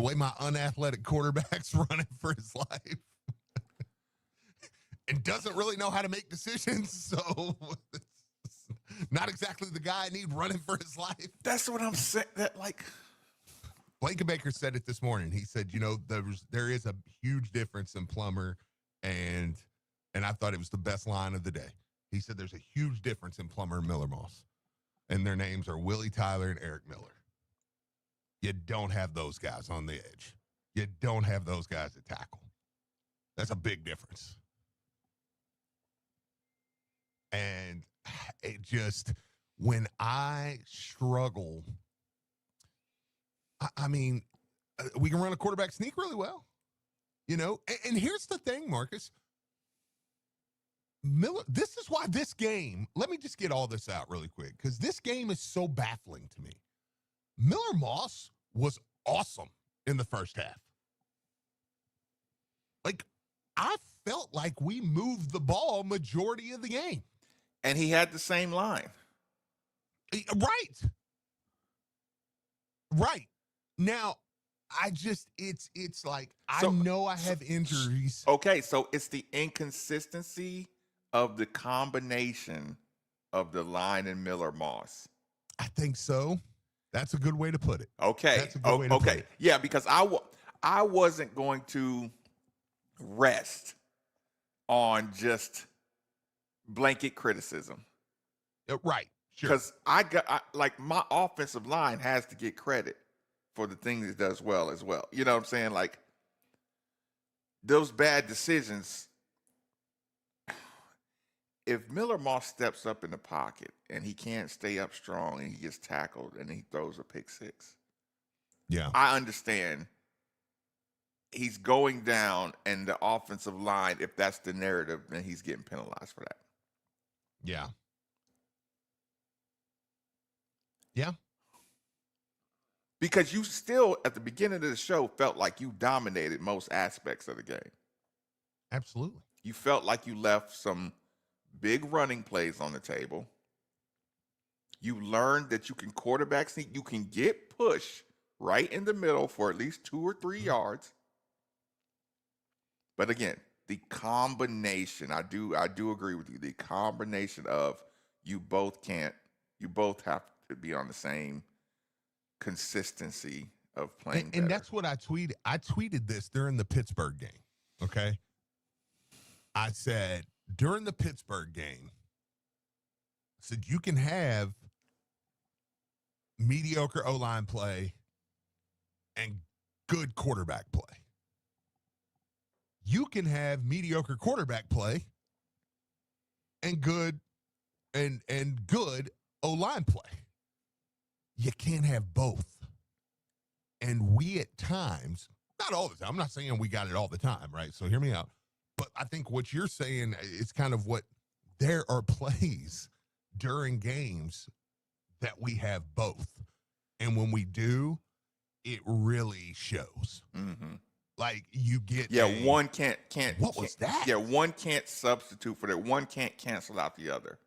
way my unathletic quarterback's running for his life and doesn't really know how to make decisions. So it's not exactly the guy I need running for his life. That's what I'm saying. That like Blake Baker said it this morning. He said, there is a huge difference in Plummer and I thought it was the best line of the day. He said there's a huge difference in Plummer and Miller Moss. And their names are Willie Tyler and Eric Miller. You don't have those guys on the edge. You don't have those guys at tackle. That's a big difference. And it just, when I struggle, I mean, we can run a quarterback sneak really well, and here's the thing, Marcus. Miller, this is why this game, let me just get all this out really quick, because this game is so baffling to me. Miller Moss was awesome in the first half. Like, I felt like we moved the ball majority of the game. And he had the same line. Right. Now, it's like, I know I have injuries. Okay, so it's the inconsistency of the combination of the line and Miller Moss. I think so. That's a good way to put it. Okay. That's a good way to put it. Yeah, because I wasn't going to rest on just blanket criticism. Right. Sure. Because my offensive line has to get credit for the things it does well as well. You know what I'm saying? Like, those bad decisions, if Miller Moss steps up in the pocket and he can't stay up strong and he gets tackled and he throws a pick six, yeah, I understand he's going down and the offensive line, if that's the narrative, then he's getting penalized for that. Yeah. Yeah. Because you still, at the beginning of the show, felt like you dominated most aspects of the game. Absolutely. You felt like you left some big running plays on the table. You learned that you can quarterback sneak. You can get push right in the middle for at least 2 or 3 yards. But again, the combination, I do agree with you. The combination of you both have to be on the same consistency of playing. And that's what I tweeted. I tweeted this during the Pittsburgh game. Okay. I said during the Pittsburgh game, I said you can have mediocre O-line play and good quarterback play. You can have mediocre quarterback play and good O-line play. You can't have both. And we at times, not all the time, I'm not saying we got it all the time, right? So hear me out. But I think what you're saying is kind of what there are plays during games that we have both. And when we do, it really shows. Mm-hmm. Like you get one can't what was that? Yeah, one can't substitute for that. One can't cancel out the other.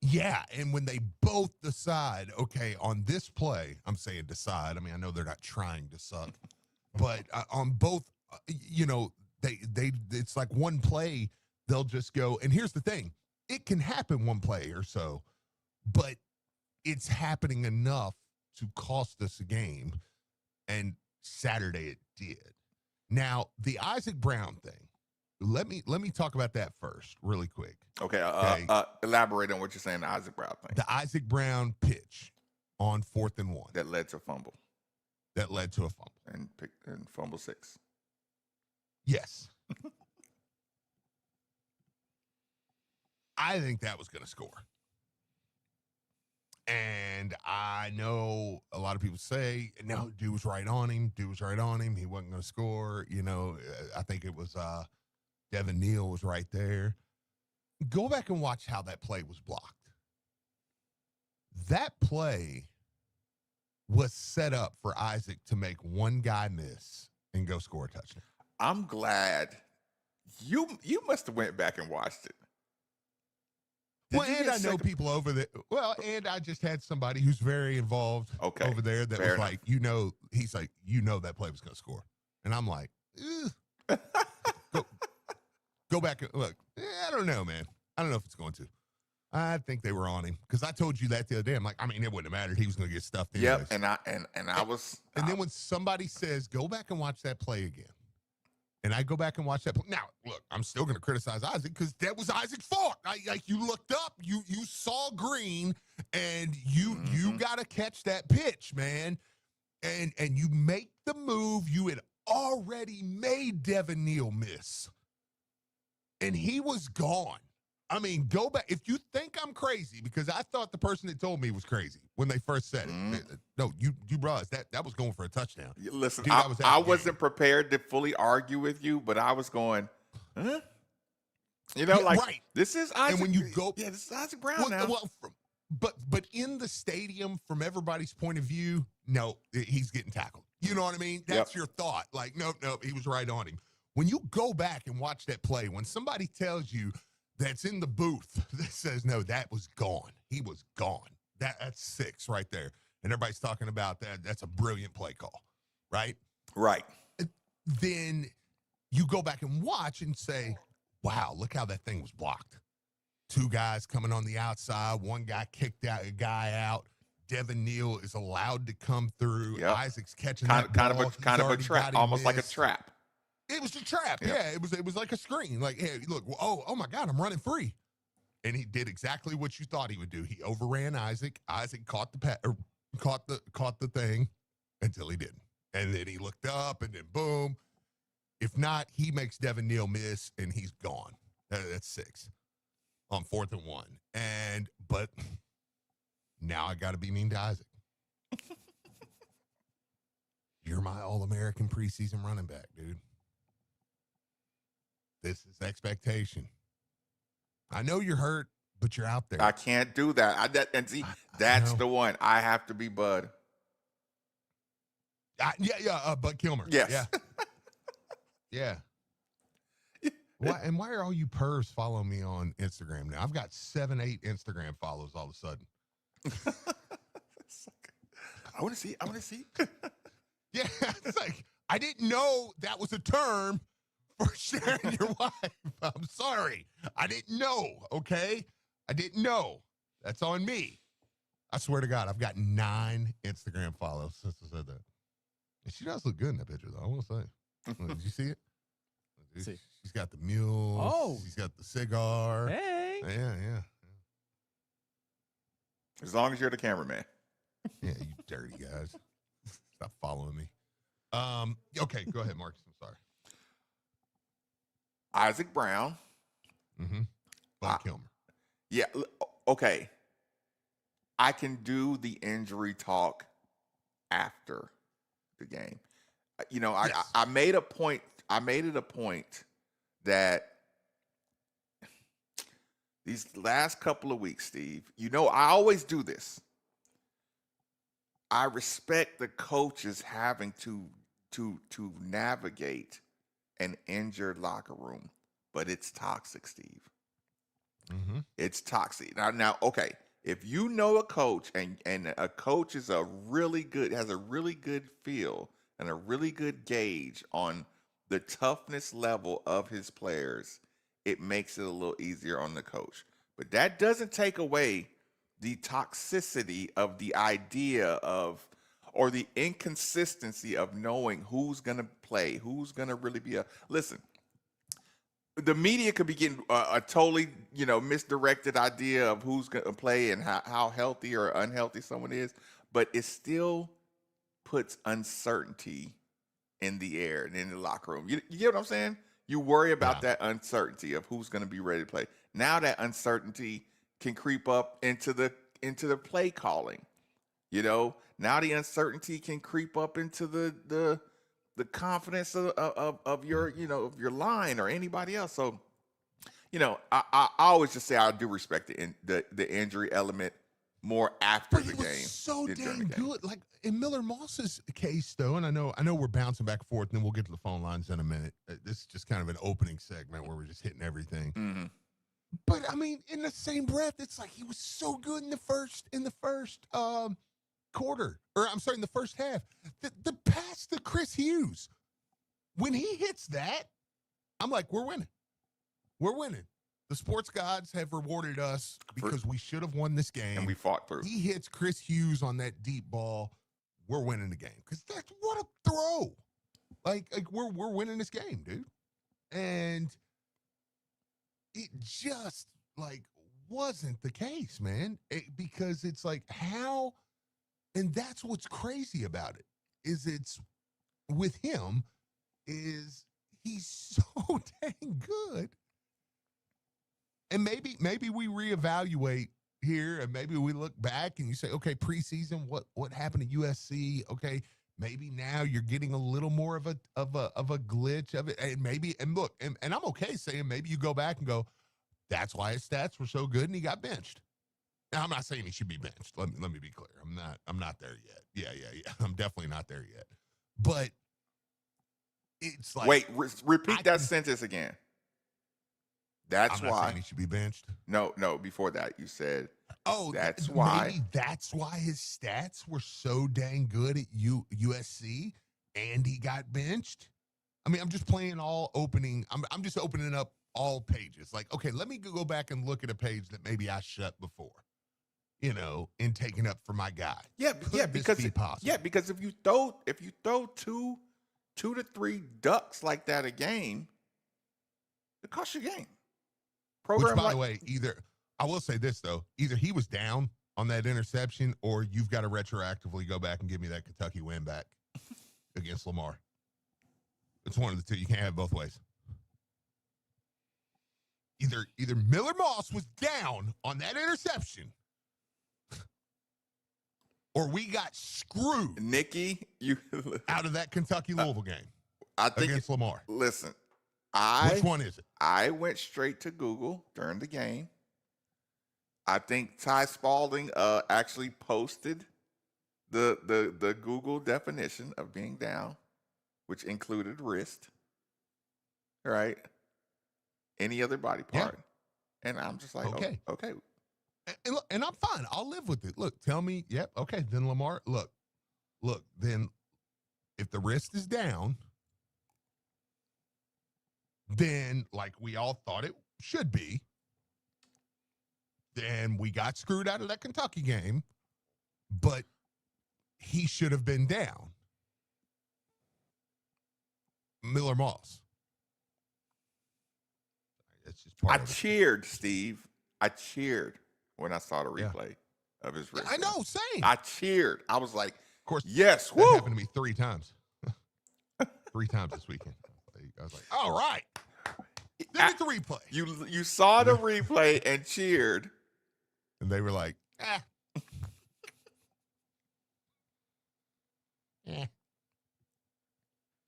Yeah, and when they both decide, okay, on this play, I'm saying decide. I mean, I know they're not trying to suck, but on both, they it's like one play, they'll just go. And here's the thing: it can happen one play or so, but it's happening enough to cost us a game. And Saturday it did. Now the Isaac Brown thing. Let me talk about that first, really quick. Okay. Elaborate on what you're saying. The Isaac Brown thing. The Isaac Brown pitch on 4th and 1 that led to a fumble. And fumble 6. Yes. I think that was going to score. And I know a lot of people say, no, dude was right on him. He wasn't going to score. I think it was Devin Neal was right there. Go back and watch how that play was blocked. That play was set up for Isaac to make one guy miss and go score a touchdown. I'm glad you must have went back and watched it. Well, you and get I know second- people over there. Well, and I just had somebody who's very involved Okay, over there that fair was enough. like, he's like, that play was going to score. And I'm like, go back and look. I don't know, man. I don't know if it's going to. I think they were on him because I told you that the other day. I'm like, I mean, it wouldn't have mattered. He was going to get stuffed anyways. Yep, and I was. And then when somebody says, go back and watch that play again, and I go back and watch that play. Now, look, I'm still going to criticize Isaac because that was Isaac's fault. Like you looked up, you saw green, and you got to catch that pitch, man. And you make the move. You had already made Devin Neal miss, and he was gone. I mean, go back. If you think I'm crazy, because I thought the person that told me was crazy when they first said it. No, you realize that was going for a touchdown. Listen, Dude, I wasn't prepared to fully argue with you, but I was going, huh? You know, Yeah, like right. this is Isaac. And when you go, this is Isaac Brown now. But in the stadium, from everybody's point of view, no, he's getting tackled. You know what I mean? That's your thought. Like, nope, he was right on him. When you go back and watch that play, when somebody tells you that's in the booth that says, no, that was gone. He was gone. That's 6 right there. And everybody's talking about that. That's a brilliant play call, right? Right. Then you go back and watch and say, wow, look how that thing was blocked. 2 guys coming on the outside. 1 guy kicked out a guy out. Devin Neal is allowed to come through. Yep. Isaac's catching kind that of a trap, almost like a trap. It was a trap. Yep. Yeah, it was like a screen. Like, hey, look, oh my God, I'm running free. And he did exactly what you thought he would do. He overran Isaac. Isaac caught the thing until he didn't. And then he looked up and then boom. If not, he makes Devin Neal miss and he's gone. That's 6 on 4th and 1. But now I got to be mean to Isaac. You're my All-American preseason running back, dude. This is expectation. I know you're hurt, but you're out there. I can't do that. That's the one. I have to be Bud. Bud Kilmer. Yes. Yeah. Why are all you pervs following me on Instagram now? I've got 7, 8 Instagram follows all of a sudden. I want to see. Yeah, it's like, I didn't know that was a term for sharing your wife. I'm sorry. I didn't know, okay? I didn't know. That's on me. I swear to God, I've got 9 Instagram follows since I said that. And she does look good in that picture, though, I want to say. Did you see it? See. She's got the mule. Oh. She's got the cigar. Hey. Yeah. As long as you're the cameraman. Yeah, you dirty guys. Stop following me. Okay, go ahead, Marcus. I'm sorry. Isaac Brown. Mm-hmm. Bud Kilmer. Yeah. Okay. I can do the injury talk after the game. You know, Yes. I made a point. I made it a point that these last couple of weeks, Steve, you know, I always do this. I respect the coaches having to navigate an injured locker room, but it's toxic, Steve. Mm-hmm. It's toxic. Now, okay. If you know a coach and a coach has a really good feel and a really good gauge on the toughness level of his players, it makes it a little easier on the coach. But that doesn't take away the toxicity of the idea of, or the inconsistency of knowing who's going to play, who's going to really be listen, the media could be getting a totally, misdirected idea of who's going to play and how healthy or unhealthy someone is, but it still puts uncertainty in the air and in the locker room. You get what I'm saying? You worry about that uncertainty of who's going to be ready to play. Now that uncertainty can creep up into the play calling. Now the uncertainty can creep up into the confidence of your of your line or anybody else. So, I always just say I do respect the injury element more after But the it was game. so than during damn the game. good. Like in Miller Moss's case, though, and I know we're bouncing back and forth, and then we'll get to the phone lines in a minute. This is just kind of an opening segment where we're just hitting everything. Mm-hmm. But I mean, in the same breath, it's like he was so good in the first quarter, or I'm sorry, in the first half. The pass to Chris Hughes, when he hits that, I'm like, we're winning. We're winning. The sports gods have rewarded us because we should have won this game. And we fought through. He hits Chris Hughes on that deep ball. We're winning the game because that's what a throw. Like we're winning this game, dude. And it just like wasn't the case, man. Because it's like how, and that's what's crazy about it is it's with him is he's so dang good. And maybe we reevaluate here and maybe we look back and you say, okay, preseason, what happened at USC? Okay, maybe now you're getting a little more of a glitch of it. And look, and I'm okay saying maybe you go back and go, that's why his stats were so good and he got benched. Now I'm not saying he should be benched. Let me be clear. I'm not there yet. Yeah. I'm definitely not there yet. But it's like wait, repeat that sentence again. That's why he should be benched. No, before that you said, oh, that's why. Maybe that's why his stats were so dang good at USC and he got benched. I mean, I'm just playing all opening. I'm just opening up all pages. Like, okay, let me go back and look at a page that maybe I shut before, in taking up for my guy. Because if you throw two to three ducks like that a game, it costs you a game. Which, by the way, I will say this, though, either he was down on that interception or you've got to retroactively go back and give me that Kentucky win back against Lamar. It's one of the two. You can't have both ways. Either Miller Moss was down on that interception or we got screwed, Nikki, out of that Kentucky-Louisville game against Lamar. Listen, which one is it? I went straight to Google during the game. I think Ty Spalding actually posted the Google definition of being down, which included wrist, right? Any other body part. Yeah. And I'm just like, okay. Okay. And look, and I'm fine. I'll live with it. Look, tell me, yep, okay. Then Lamar, look, then if the wrist is down, then like we all thought it should be, then we got screwed out of that Kentucky game, but he should have been down. Miller Moss. That's just part of it. Cheered, Steve. I cheered when I saw the replay of his wrist. I know, same. I cheered. I was like, of course, yes. That happened to me 3 times. 3 times this weekend. I was like, all right. Then it's the replay. You saw the replay and cheered. And they were like,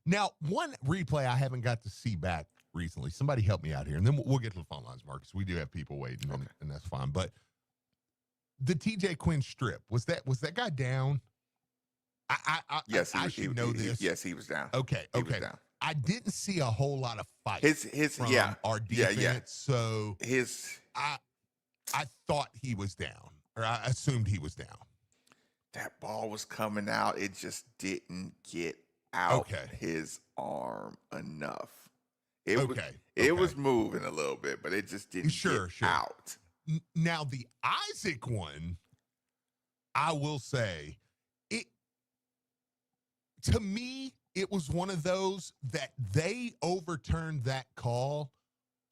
Now, one replay I haven't got to see back recently. Somebody help me out here. And then we'll get to the phone lines, Marcus. We do have people waiting, and that's fine. But the TJ Quinn strip, was that guy down? Yes, I should know this. Yes, he was down. Okay. He was down. I didn't see a whole lot of fight from our defense. Yeah. So I thought he was down, or I assumed he was down. That ball was coming out. It just didn't get out his arm enough. It was moving a little bit, but it just didn't get out. Now the Isaac one, I will say, to me, it was one of those that they overturned that call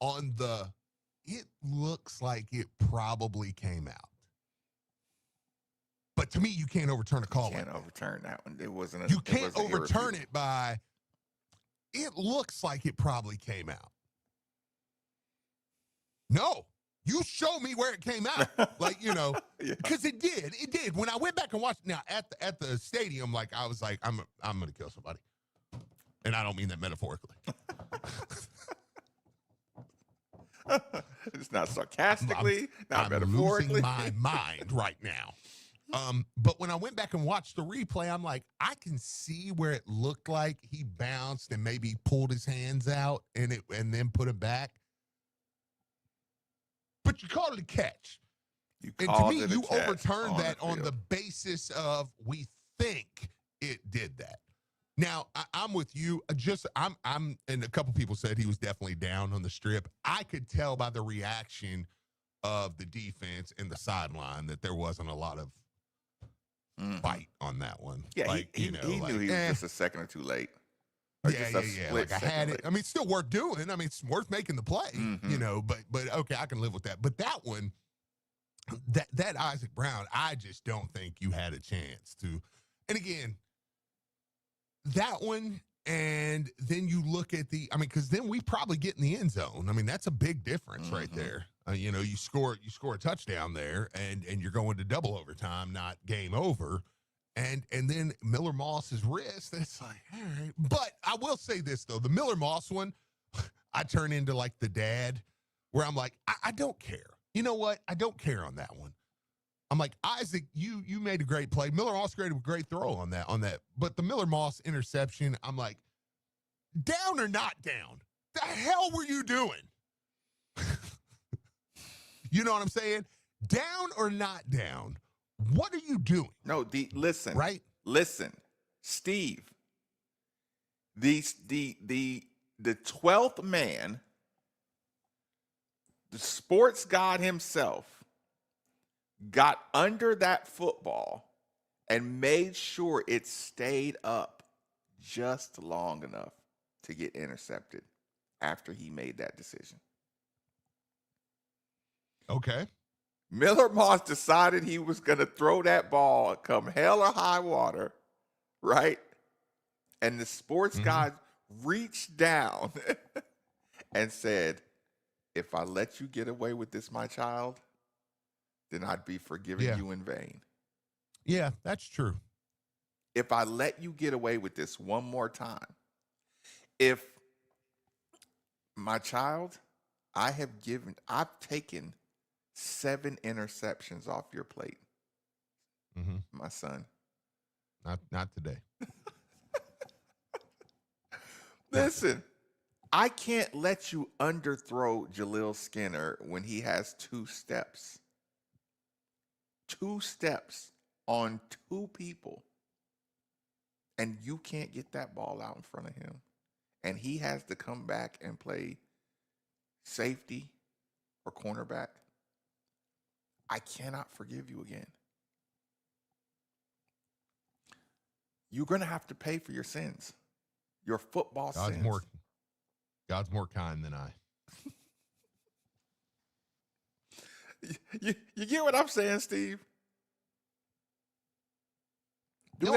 on it looks like it probably came out. But to me, you can't overturn a call. You can't overturn that one. It wasn't. You can't overturn it by. It looks like it probably came out. No, you show me where it came out. Because it did. It did. When I went back and watched now at the stadium, like I was like, I'm gonna kill somebody, and I don't mean that metaphorically. It's not sarcastically, not metaphorically. I'm losing my mind right now. But when I went back and watched the replay, I'm like, I can see where it looked like he bounced and maybe pulled his hands out and then put it back. but you called it a catch. You And to called me, it a you catch overturned on that the on the field. basis of we think it did that. Now, I'm with you. I'm, and a couple people said he was definitely down on the strip. I could tell by the reaction of the defense and the sideline that there wasn't a lot of Mhm. bite on that one. Yeah, like, he knew he was just a second or two late. Or just a split Like I had second it. late. I mean, it's still worth doing. I mean, it's worth making the play, Mhm. but okay, I can live with that. But that one, that Isaac Brown, I just don't think you had a chance to. And again, that one, and then you look at because then we probably get in the end zone. I mean, that's a big difference right Mhm. there. You score a touchdown there, and you're going to double overtime, not game over. And then Miller Moss's wrist, it's like, all right. But I will say this though, the Miller Moss one, I turn into like the dad, where I'm like, I don't care. You know what? I don't care on that one. I'm like, Isaac, you made a great play. Miller Moss created a great throw on that. But the Miller Moss interception, I'm like, down or not down? The hell were you doing? You know what I'm saying? Down or not down? What are you doing? No, listen. Right? Listen, Steve. The 12th man, the sports god himself, got under that football and made sure it stayed up just long enough to get intercepted after he made that decision. Okay. Miller Moss decided he was going to throw that ball come hell or high water, right? And the sports god reached down and said, if I let you get away with this, my child, then I'd be forgiving you in vain. Yeah, that's true. If I let you get away with this one more time, if my child, I've taken 7 interceptions off your plate, my son. Not today. Listen, I can't let you underthrow Jaleel Skinner when he has 2 steps. 2 steps on 2 people. And you can't get that ball out in front of him. And he has to come back and play safety or cornerback. I cannot forgive you again. You're going to have to pay for your sins. Your football sins. God's more kind than I. You get what I'm saying, Steve?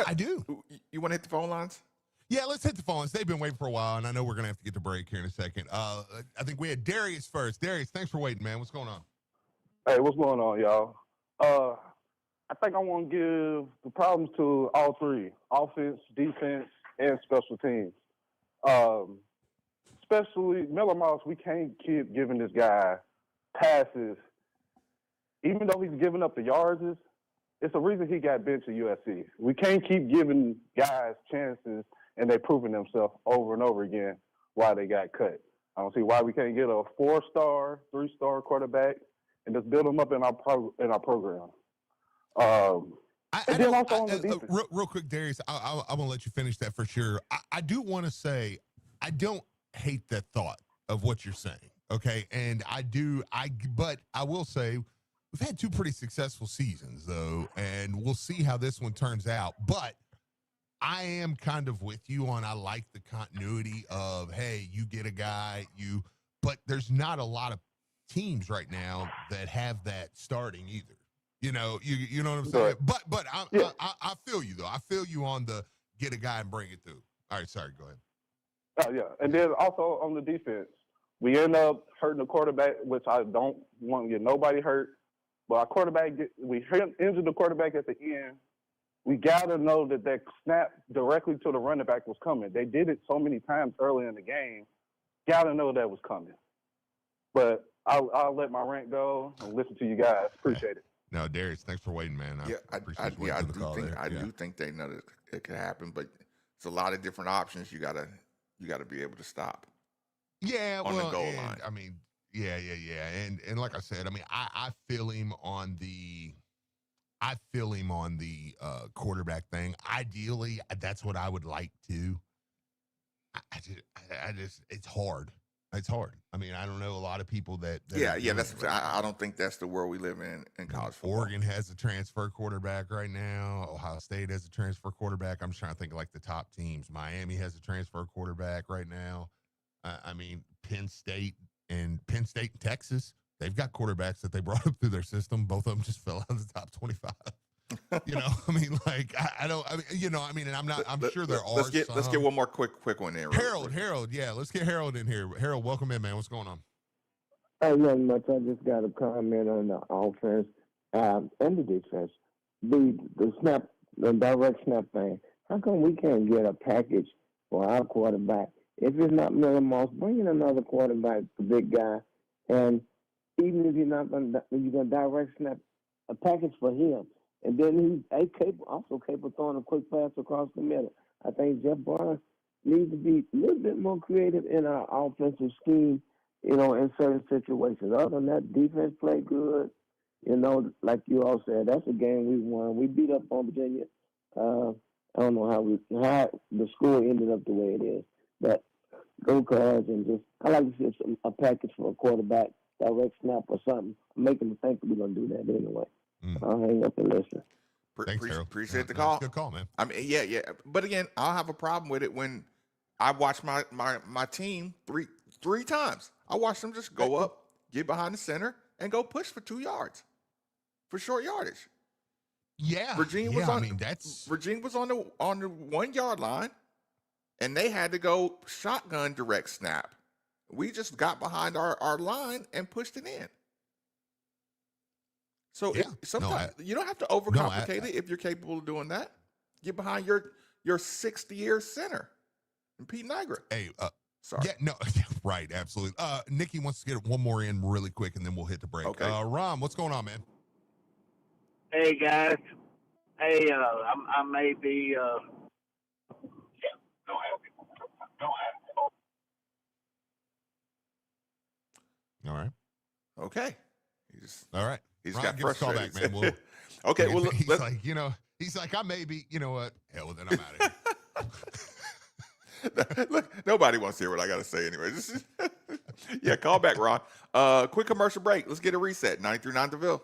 I do. You want to hit the phone lines? Yeah, let's hit the phones. They've been waiting for a while, and I know we're going to have to get to break here in a second. I think we had Darius first. Darius, thanks for waiting, man. What's going on? Hey, what's going on, y'all? I think I want to give the problems to all three: offense, defense, and special teams. Especially Miller Moss, we can't keep giving this guy passes, even though he's giving up the yards. It's the reason he got benched at USC. We can't keep giving guys chances and they proving themselves over and over again why they got cut. I don't see why we can't get a 4-star, 3-star quarterback and just build them up in our program. Real quick, Darius, I'm going to let you finish that for sure. I do want to say I don't hate that thought of what you're saying, okay? And but I will say we've had 2 pretty successful seasons, though, and we'll see how this one turns out. But I am kind of with you on I like the continuity of, hey, you get a guy, but there's not a lot of teams right now that have that starting either. You know what I'm saying? But I feel you, though. I feel you on the get a guy and bring it through. All right, sorry, go ahead. Oh, yeah. And then also on the defense, we end up hurting the quarterback, which I don't want to get nobody hurt. But our quarterback, we injured the quarterback at the end. We got to know that snap directly to the running back was coming. They did it so many times early in the game. Got to know that was coming. But I'll let my rant go and listen to you guys. Appreciate it. No, Darius, thanks for waiting, man. I do think they know that it could happen, but it's a lot of different options. You gotta be able to stop. Yeah, on the goal line. I mean, Yeah. And like I said, I mean, I feel him on the quarterback thing. Ideally, that's what I would like to. I just it's hard. It's hard. I mean, I don't know a lot of people that Yeah, are yeah. doing That's. it right I don't think that's the world we live in college football. Oregon has a transfer quarterback right now. Ohio State has a transfer quarterback. I'm just trying to think of like the top teams. Miami has a transfer quarterback right now. I mean, Penn State and Texas, they've got quarterbacks that they brought up through their system. Both of them just fell out of the top 25. You know, I mean, like I don't. I mean, you know, I mean, and I'm sure there are. Let's get one more quick one in. Harold, yeah, let's get Harold in here. Harold, welcome in, man. What's going on? Hey, nothing much. I just got a comment on the offense and the defense. The direct snap thing. How come we can't get a package for our quarterback? If it's not Miller Moss, bring in another quarterback, the big guy, and even if you're gonna direct snap a package for him, and then he's also capable of throwing a quick pass across the middle. I think Jeff Barnes needs to be a little bit more creative in our offensive scheme, you know, in certain situations. Other than that, defense played good. You know, like you all said, that's a game we won. We beat up on Virginia. I don't know how the score ended up the way it is, but go Cards, and just I like to see a package for a quarterback, direct snap or something. I'm making them think we're gonna do that anyway. I'll hang up and listen. Thanks, Harold. Appreciate the call. Good call, man. I mean, yeah. But again, I'll have a problem with it when I watch my team three times. I watch them just go up, get behind the center, and go push for 2 yards for short yardage. Yeah, Virginia was on the 1 yard line, and they had to go shotgun direct snap. We just got behind our line and pushed it in. So sometimes you don't have to overcomplicate it if you're capable of doing that. Get behind your 60-year center, and Pete Nigra. Hey, sorry. Yeah, no, right, absolutely. Nikki wants to get one more in really quick, and then we'll hit the break. Okay. Rom, what's going on, man? Hey guys, hey, I may be. All right. Okay. All right. He's Ron, got give us a call frustrated. back, man. We'll, Okay. Well, he's like, you know, he's like, I may be, you know what? Hell, then I'm out of here. Look, nobody wants to hear what I got to say anyway. Yeah, call back, Ron. Quick commercial break. Let's get a reset. 93.9 DeVille.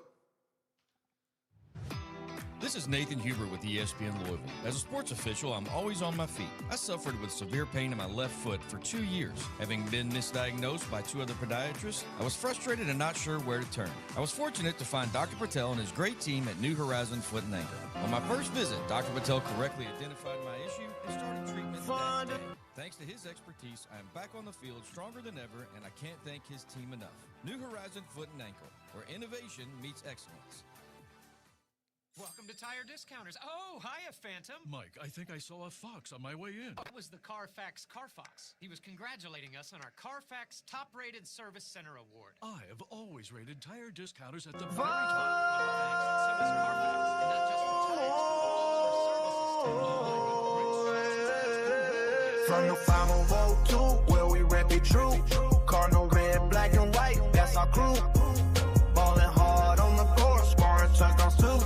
This is Nathan Huber with ESPN Louisville. As a sports official, I'm always on my feet. I suffered with severe pain in my left foot for 2 years. Having been misdiagnosed by 2 other podiatrists, I was frustrated and not sure where to turn. I was fortunate to find Dr. Patel and his great team at New Horizon Foot and Ankle. On my first visit, Dr. Patel correctly identified my issue and started treatment that day. Thanks to his expertise, I am back on the field stronger than ever, and I can't thank his team enough. New Horizon Foot and Ankle, where innovation meets excellence. Welcome to Tire Discounters. Oh, hiya, Phantom. Mike, I think I saw a fox on my way in. It was the Carfax Carfox. He was congratulating us on our Carfax Top-Rated Service Center Award. I have always rated Tire Discounters at the very Well, top. thanks. So is Carfax, and not just for tires, but all our services, too. From the 502, where we rep it true. Cardinal red, black, and white, that's our crew. Ballin' hard on the court, scoring touchdowns too.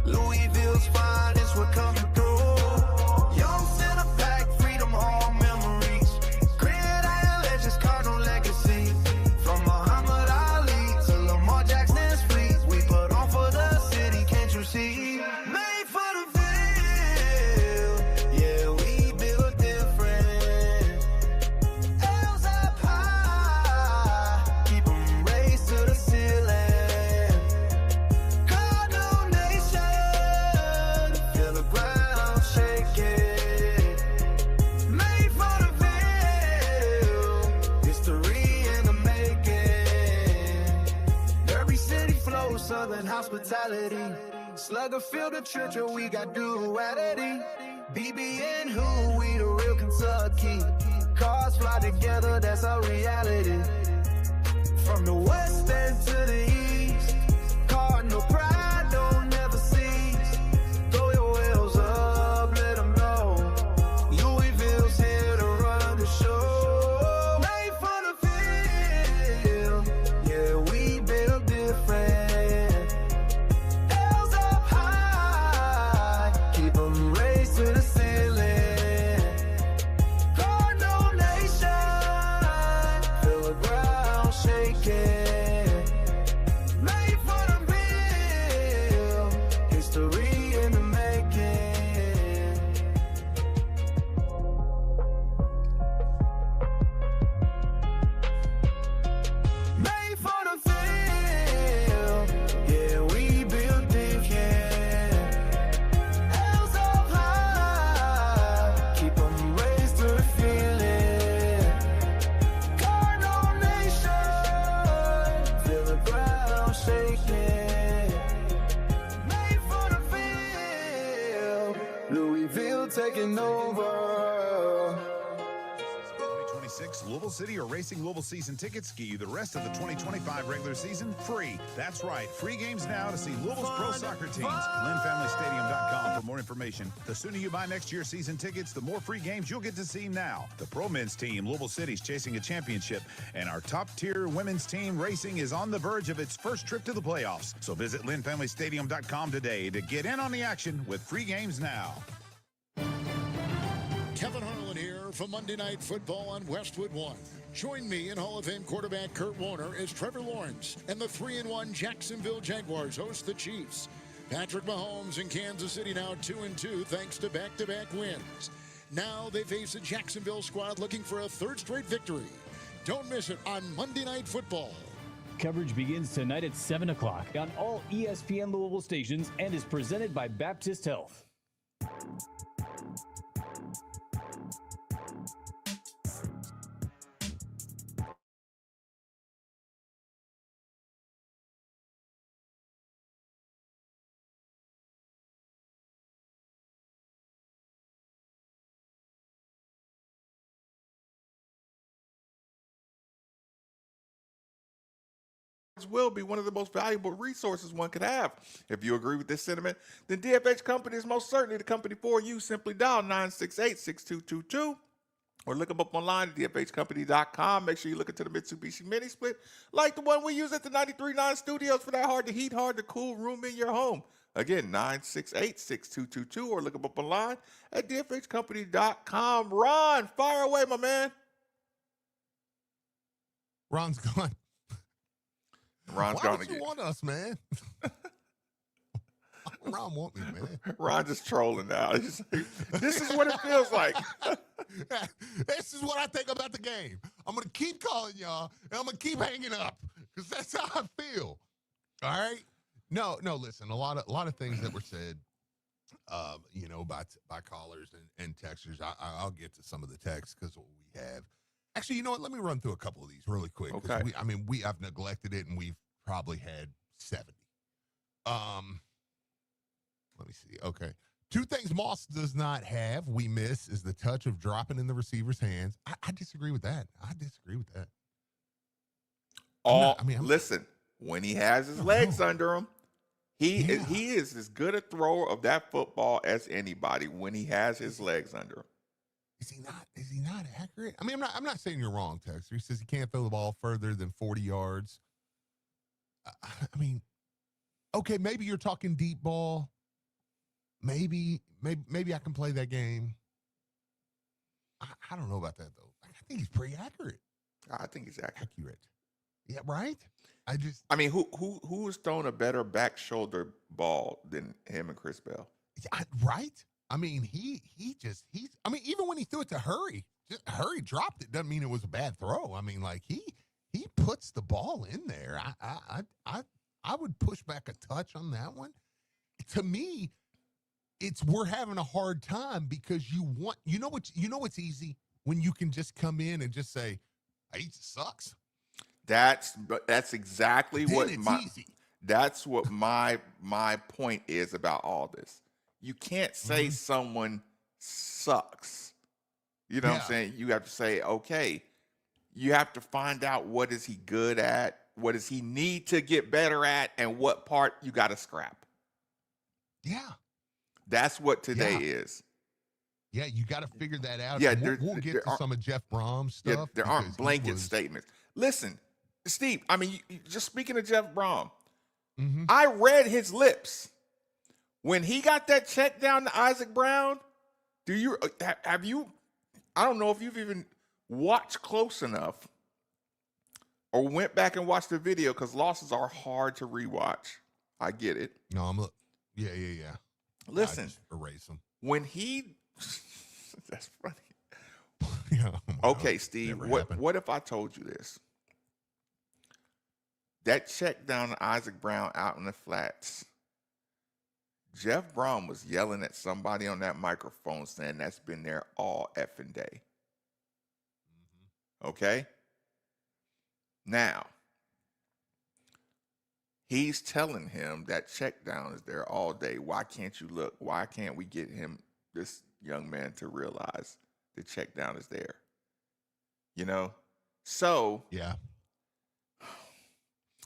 Louisville's finest, we're coming through. Young center pack, freedom hall memories. Gridiron legends, Cardinal legacy. From Muhammad Ali to Lamar Jackson's fleet, we put on for the city, can't you see? Made for the field, yeah, we build different. L's up high, keep 'em raised to the ceiling. Cardinal Nation, feel the ground shaking. Made for the field, history in the making. Derby City flows, Southern hospitality. Slugger field of Churchill, we got duality. BB and who, we the real Kentucky. Cars fly together, that's our reality. From the west end to the east, Cardinal pride don't never cease. Throw your wheels up, let them know. Louisville's here to run the show. Made for the taking over. 2026 Louisville City or Racing Louisville season tickets get you the rest of the 2025 regular season free. That's right, free games now to see Louisville's pro soccer teams. LynnFamilyStadium.com for more information. The sooner you buy next year's season tickets, the more free games you'll get to see now. The pro men's team, Louisville City's chasing a championship, and our top-tier women's team, Racing, is on the verge of its first trip to the playoffs. So visit LynnFamilyStadium.com today to get in on the action with free games now. Kevin Harlan here for Monday Night Football on Westwood One. Join me and Hall of Fame quarterback Kurt Warner as Trevor Lawrence and the 3-1 Jacksonville Jaguars host the Chiefs. Patrick Mahomes in Kansas City now 2-2 thanks to back-to-back wins. Now they face a Jacksonville squad looking for a third straight victory. Don't miss it on Monday Night Football. Coverage begins tonight at 7 o'clock on all ESPN Louisville stations and is presented by Baptist Health. Will be one of the most valuable resources one could have. If you agree with this sentiment, then DFH Company is most certainly the company for you. Simply dial 968-6222 or look them up online at dfhcompany.com. Make sure you look into the Mitsubishi Mini Split like the one we use at the 93.9 Studios for that hard to heat, hard to cool room in your home. Again, 968-6222 or look them up online at dfhcompany.com. Ron, fire away, my man. Ron's gone. Ron's Why gone would again. you want us, man? Ron want me, man. Ron just trolling now. This is what it feels like. This is what I think about the game. I'm going to keep calling y'all, and I'm going to keep hanging up because that's how I feel. All right? No, listen, a lot of things that were said, by callers and texters. I'll get to some of the texts because we have. Actually, you know what? Let me run through a couple of these really quick. Okay. I've neglected it, and we've probably had 70. Let me see. Okay. Two things Moss does not have, we miss, is the touch of dropping in the receiver's hands. I disagree with that. Listen, when he has his legs under him, he is as good a thrower of that football as anybody when he has his legs under him. Is he not accurate? I mean, I'm not saying you're wrong, Texter. He says he can't throw the ball further than 40 yards. I mean, okay, maybe you're talking deep ball. Maybe I can play that game. I don't know about that though. I think he's pretty accurate. I think he's accurate. Yeah, right? Who has thrown a better back shoulder ball than him and Chris Bell? Right? I mean, even when he threw it to Hurry, Hurry dropped it. Doesn't mean it was a bad throw. I mean, like he puts the ball in there. I would push back a touch on that one. To me, we're having a hard time because you know what's easy when you can just come in and just say, he just sucks. That's exactly Then what it's easy. That's what my point is about all this. You can't say someone sucks. You know what I'm saying? You have to say, okay, you have to find out what is he good at, what does he need to get better at, and what part you got to scrap. Yeah. That's what today is. Yeah, you got to figure that out. Yeah, we'll get to some of Jeff Brom's stuff. Yeah, there aren't blanket statements. Listen, Steve, just speaking of Jeff Brom, I read his lips. When he got that check down to Isaac Brown, have you, I don't know if you've even watched close enough or went back and watched the video because losses are hard to rewatch. I get it. No, yeah. Listen, erase them. When he, that's funny. Yeah, okay, Steve, what if I told you this? That check down to Isaac Brown out in the flats, Jeff Brom was yelling at somebody on that microphone saying that's been there all effing day. Okay? Now, he's telling him that check down is there all day. Why can't you look? Why can't we get him this, young man to realize the check down is there. You know? So Yeah.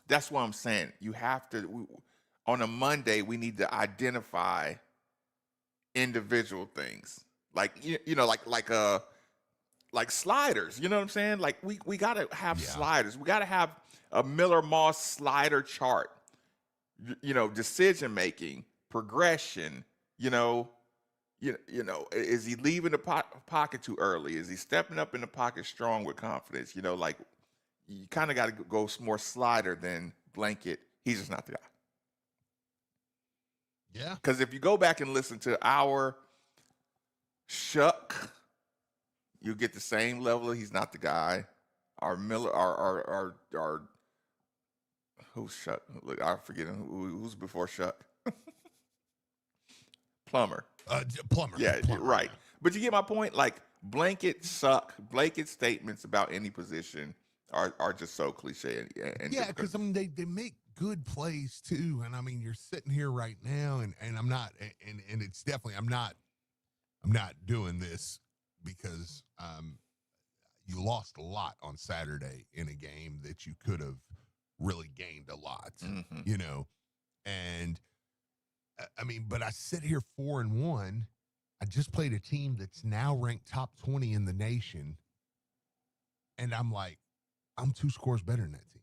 that's what I'm saying. You have to, on a Monday, we need to identify individual things. Like, you know, like sliders. You know what I'm saying? Like, we got to have sliders. We got to have a Miller Moss slider chart. You know, decision making, progression, you know, is he leaving the pocket too early? Is he stepping up in the pocket strong with confidence? You know, like, you kind of got to go more slider than blanket. He's just not the guy. Yeah. Because if you go back and listen to our Shuck, you get the same level of he's not the guy. Our Miller, our who's Shuck? I forget who's before Shuck. Plummer. Plummer. Yeah, Plummer. right. But you get my point. Like, blanket statements about any position are just so cliche. And yeah, because I mean they make good plays too, and I mean you're sitting here right now, and I'm not, and it's definitely I'm not doing this because you lost a lot on Saturday in a game that you could have really gained a lot, you know, and I mean, but I sit here 4-1. I just played a team that's now ranked top 20 in the nation, and I'm like, I'm 2 scores better than that team.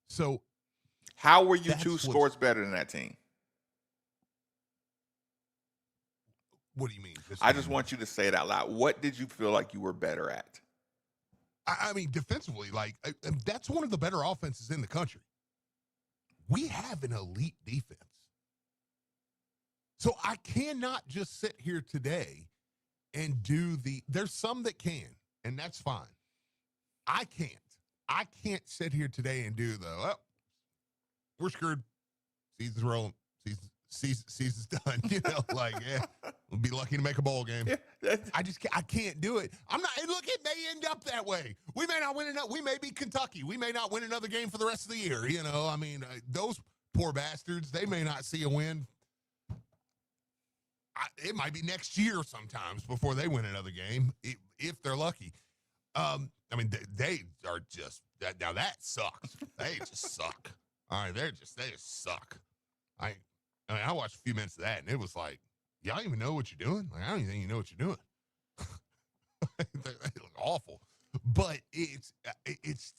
So, how were you 2 scores better than that team? What do you mean? I just want you to say it out loud. What did you feel like you were better at? I mean, defensively, like, that's one of the better offenses in the country. We have an elite defense. So I cannot just sit here today and do there's some that can, and that's fine. I can't sit here today and do we're screwed. Season's rolling. Season's done. You know, like, we'll be lucky to make a bowl game. I can't do it. I'm not. And look, it may end up that way. We may not win enough. We may be Kentucky. We may not win another game for the rest of the year. You know, I mean, those poor bastards, they may not see a win. It might be next year sometimes before they win another game, if they're lucky. I mean, they are just now that sucks. They just suck. All right, they just suck. I mean, I watched a few minutes of that, and it was like, y'all even know what you're doing? Like, I don't even think you know what you're doing. They look awful. But it's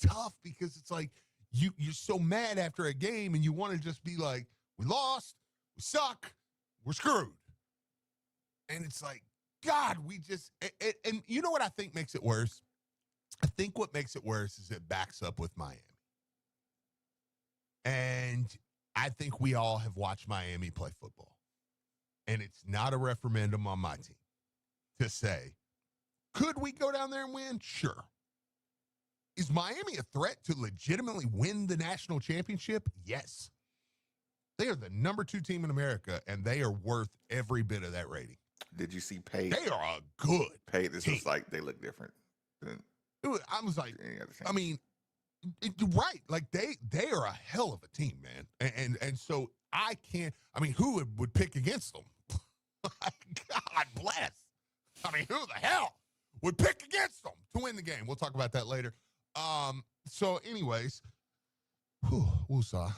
tough because it's like you're so mad after a game, and you want to just be like, we lost, we suck, we're screwed. And it's like, God, we just and you know what I think makes it worse? I think what makes it worse is it backs up with Miami. And I think we all have watched Miami play football. And it's not a referendum on my team to say, could we go down there and win? Sure. Is Miami a threat to legitimately win the national championship? Yes. They are the number 2 team in America, and they are worth every bit of that rating. Did you see Pay? They are a good Pay. This is like, they look different than I was like, any other team. I mean, right. Like, they are a hell of a team, man. And so I can't, I mean, who would pick against them? God bless. I mean, who the hell would pick against them to win the game? We'll talk about that later. So anyways, woosah.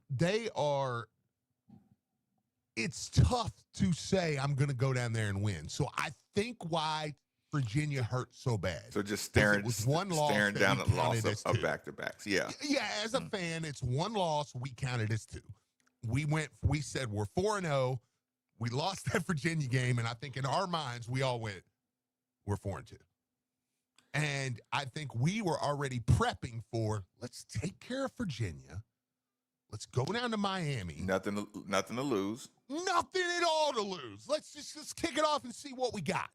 They are, it's tough to say I'm going to go down there and win. So I think why Virginia hurt so bad. So just staring down at loss of back-to-backs. Yeah. Yeah, as a fan, it's one loss. We counted as 2. We said we're 4-0. We lost that Virginia game, and I think in our minds, we all went, we're 4-2. And I think we were already prepping for, let's take care of Virginia. Let's go down to Miami. Nothing to lose. Nothing at all to lose. Let's kick it off and see what we got.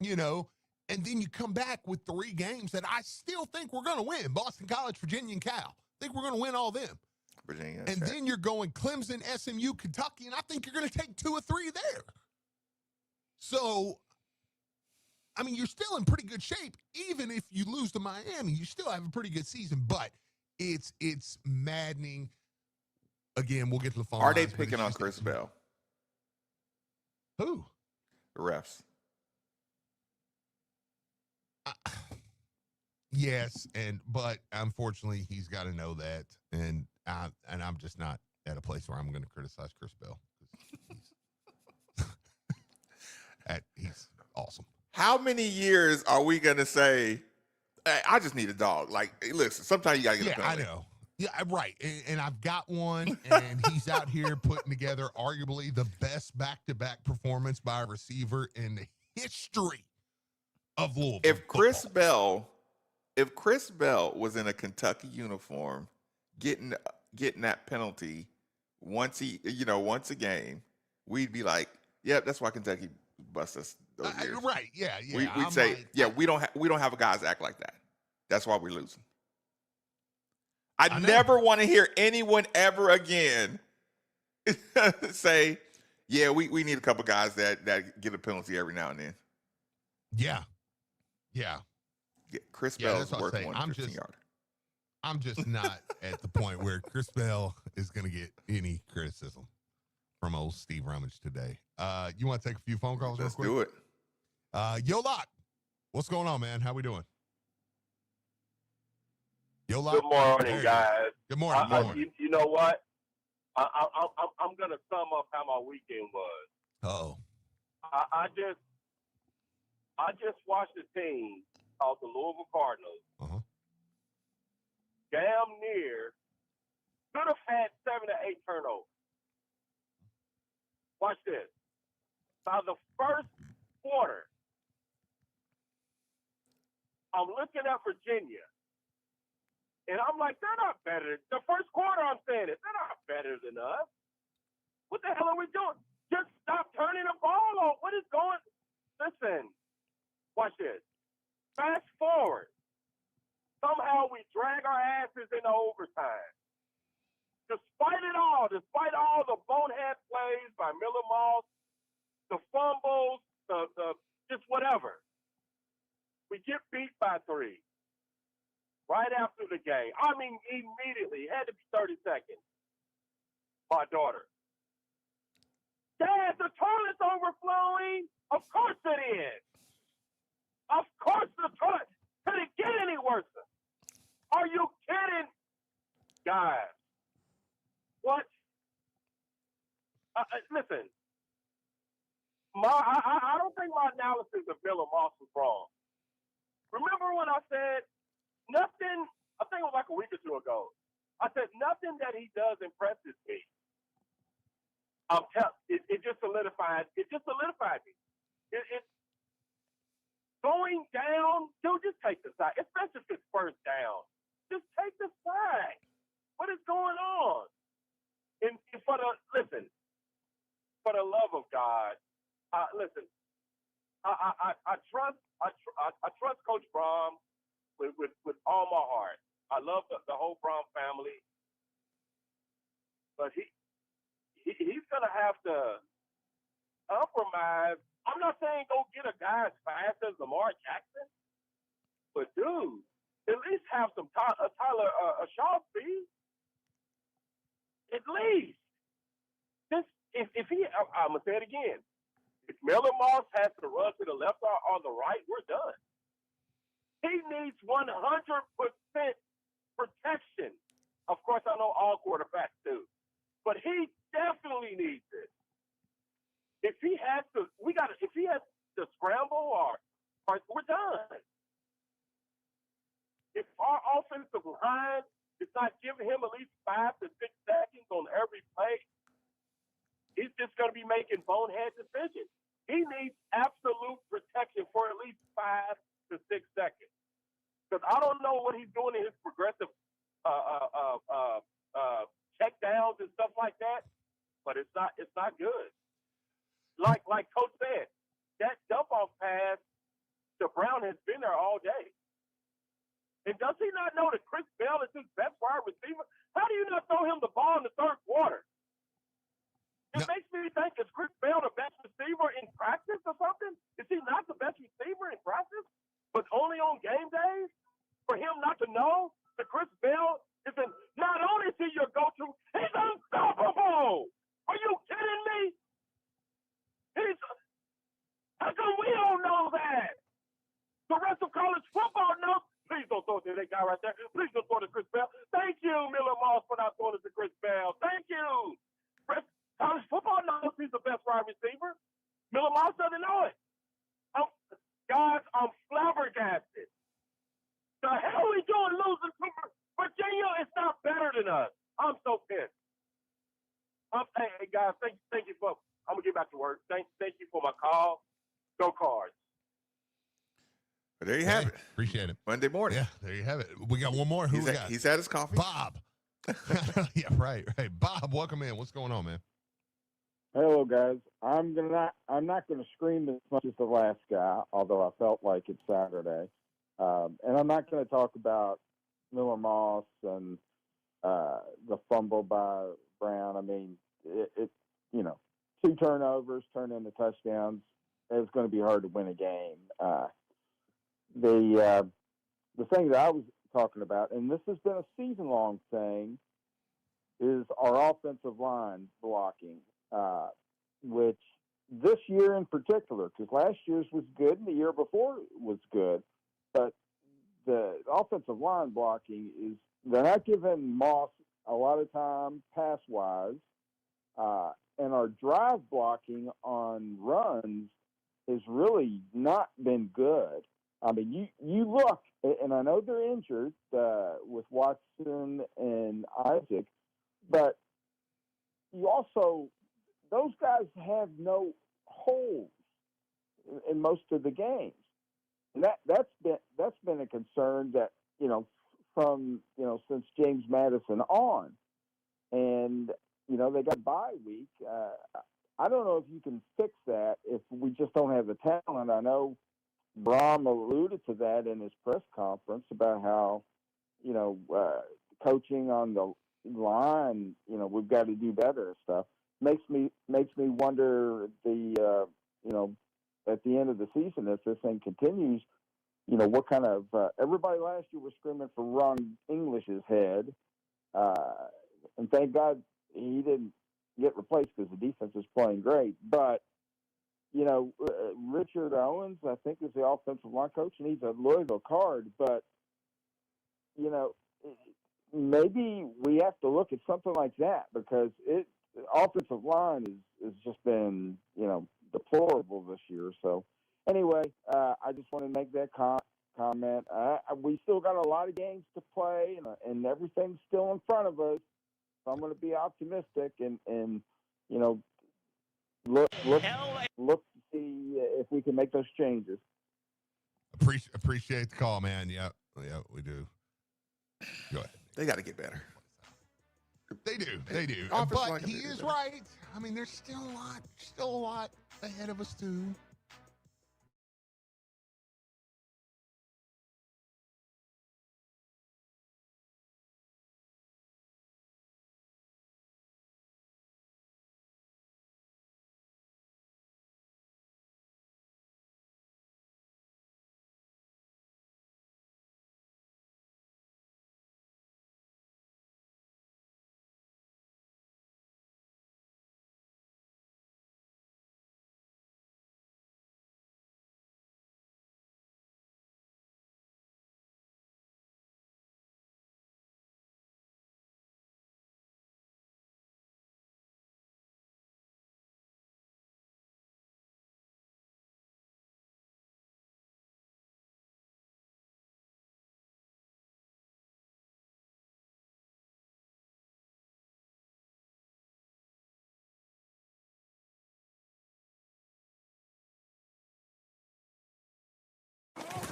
You know, and then you come back with 3 games that I still think we're going to win. Boston College, Virginia, and Cal. I think we're going to win all them. Virginia. And then you're going Clemson, SMU, Kentucky, and I think you're going to take 2 or 3 there. So, I mean, you're still in pretty good shape. Even if you lose to Miami, you still have a pretty good season. But it's maddening. Again, we'll get to the phone Are they lines, picking on Chris Bell? Who? The refs. Yes, but unfortunately, he's got to know that, and I'm just not at a place where I'm going to criticize Chris Bell. He's awesome. How many years are we going to say, hey, I just need a dog? Like, hey, listen, sometimes you got to get a penalty. I know. Yeah, right. And I've got one, and he's out here putting together arguably the best back-to-back performance by a receiver in the history of Louisville. If Chris Bell was in a Kentucky uniform, getting that penalty once a game, we'd be like, yep, that's why Kentucky bust us those years. Right? Yeah. We'd say, we don't have a guys act like that. That's why we're losing. I never want to hear anyone ever again say, yeah, we need a couple guys that get a penalty every now and then. Yeah. Chris Bell's worth more than 15 yarder. I'm just not at the point where Chris Bell is going to get any criticism from old Steve Rummage today. You want to take a few phone calls? Let's real quick? do it. Yo, Lock. What's going on, man? How we doing? Yo, Lock. Good morning, guys. Good morning. You know what? I'm gonna sum up how my weekend was. Uh-oh. I just watched a team called the Louisville Cardinals. Damn near could have had 7 to 8 turnovers. Watch this. By the first quarter, I'm looking at Virginia, and I'm like, they're not better. The first quarter, I'm saying it. They're not better than us. What the hell are we doing? Just stop turning the ball on. What is going? Listen, watch this. Fast forward. Somehow we drag our asses into overtime. Despite all the bonehead plays by Miller Moss, the fumbles, the just whatever, we get beat by 3 right after the game. I mean, immediately. It had to be 30 seconds. My daughter. Dad, the toilet's overflowing. Of course it is. Of course the toilet. Could it get any worse? Are you kidding? Guys. What? Listen. I don't think my analysis of Miller Moss was wrong. Remember when I said nothing, I think it was like a week or two ago. I said nothing that he does impresses me. It just solidified. It just solidified me. It's going down. Dude, just take the side, especially if it's first down. Just take the side. What is going on? And for the love of God, listen. I trust Coach Brom with all my heart. I love the whole Brom family, but he's gonna have to compromise. I'm not saying go get a guy as fast as Lamar Jackson, but dude, at least have some Tyler Shaw speed. At least. If he, I'm gonna say it again. If Miller Moss has to run to the left or on the right, we're done. He needs 100% protection. Of course, I know all quarterbacks do, but he definitely needs it. If he has to, if he has to scramble or we're done. If our offensive line is not giving him at least 5 to 6 seconds on every play, he's just going to be making bonehead decisions. He needs absolute protection for at least 5 to 6 seconds. Because I don't know what he's doing in his progressive check downs and stuff like that, but it's not good. Like Coach said, that dump-off pass to Brown has been there all day. And does he not know that Chris Bell is his best wide receiver? How do you not throw him the ball in the third quarter? It makes me think, is Chris Bell the best receiver in practice or something? Is he not the best receiver in practice, but only on game days? For him not to know that Chris Bell is not only is he your go-to, he's unstoppable. Are you kidding me? throw it to that guy right there. Please don't throw it to Chris Bell. Thank you, Miller Moss, for not throwing it to Chris Bell. Thank you. College football knows he's the best wide receiver. Miller Moss doesn't know it. Guys, I'm flabbergasted. The hell are we doing losing to Virginia? Is not better than us. I'm so pissed. Hey, guys, thank you for. I'm gonna get back to work. Thank you for my call. Go Cards. But there you have it. Appreciate it. Monday morning. Yeah, there you have it. We got one more. Who we got? He's had his coffee. Bob. Yeah, right. Bob, welcome in. What's going on, man? Hello, guys. I'm not gonna scream as much as the last guy, although I felt like it's Saturday, and I'm not gonna talk about Miller Moss and the fumble by Brown. I mean, it 2 turnovers turned into touchdowns. It's going to be hard to win a game. The thing that I was talking about, and this has been a season-long thing, is our offensive line blocking, which this year in particular, because last year's was good and the year before was good, but the offensive line blocking is they're not giving Moss a lot of time pass-wise, and our drive blocking on runs has really not been good. I mean, you look, and I know they're injured with Watson and Isaac, but you also, those guys have no holes in most of the games. And that's been a concern that, from, since James Madison on. And, they got bye week. I don't know if you can fix that if we just don't have the talent. I know Brom alluded to that in his press conference about how, coaching on the line, we've got to do better and stuff. Makes me wonder at the end of the season, if this thing continues, what kind of everybody last year was screaming for Ron English's head, and thank God he didn't get replaced because the defense is playing great. But Richard Owens, I think, is the offensive line coach, and he's a Louisville Card. But maybe we have to look at something like that, because the offensive line has just been deplorable this year. So anyway, I just want to make that comment. We still got a lot of games to play, and everything's still in front of us. So I'm going to be optimistic and look to see if we can make those changes. Appreciate the call, man. Yeah, we do. Go ahead. They got to get better. They do. But he is right. I mean, there's still a lot ahead of us too.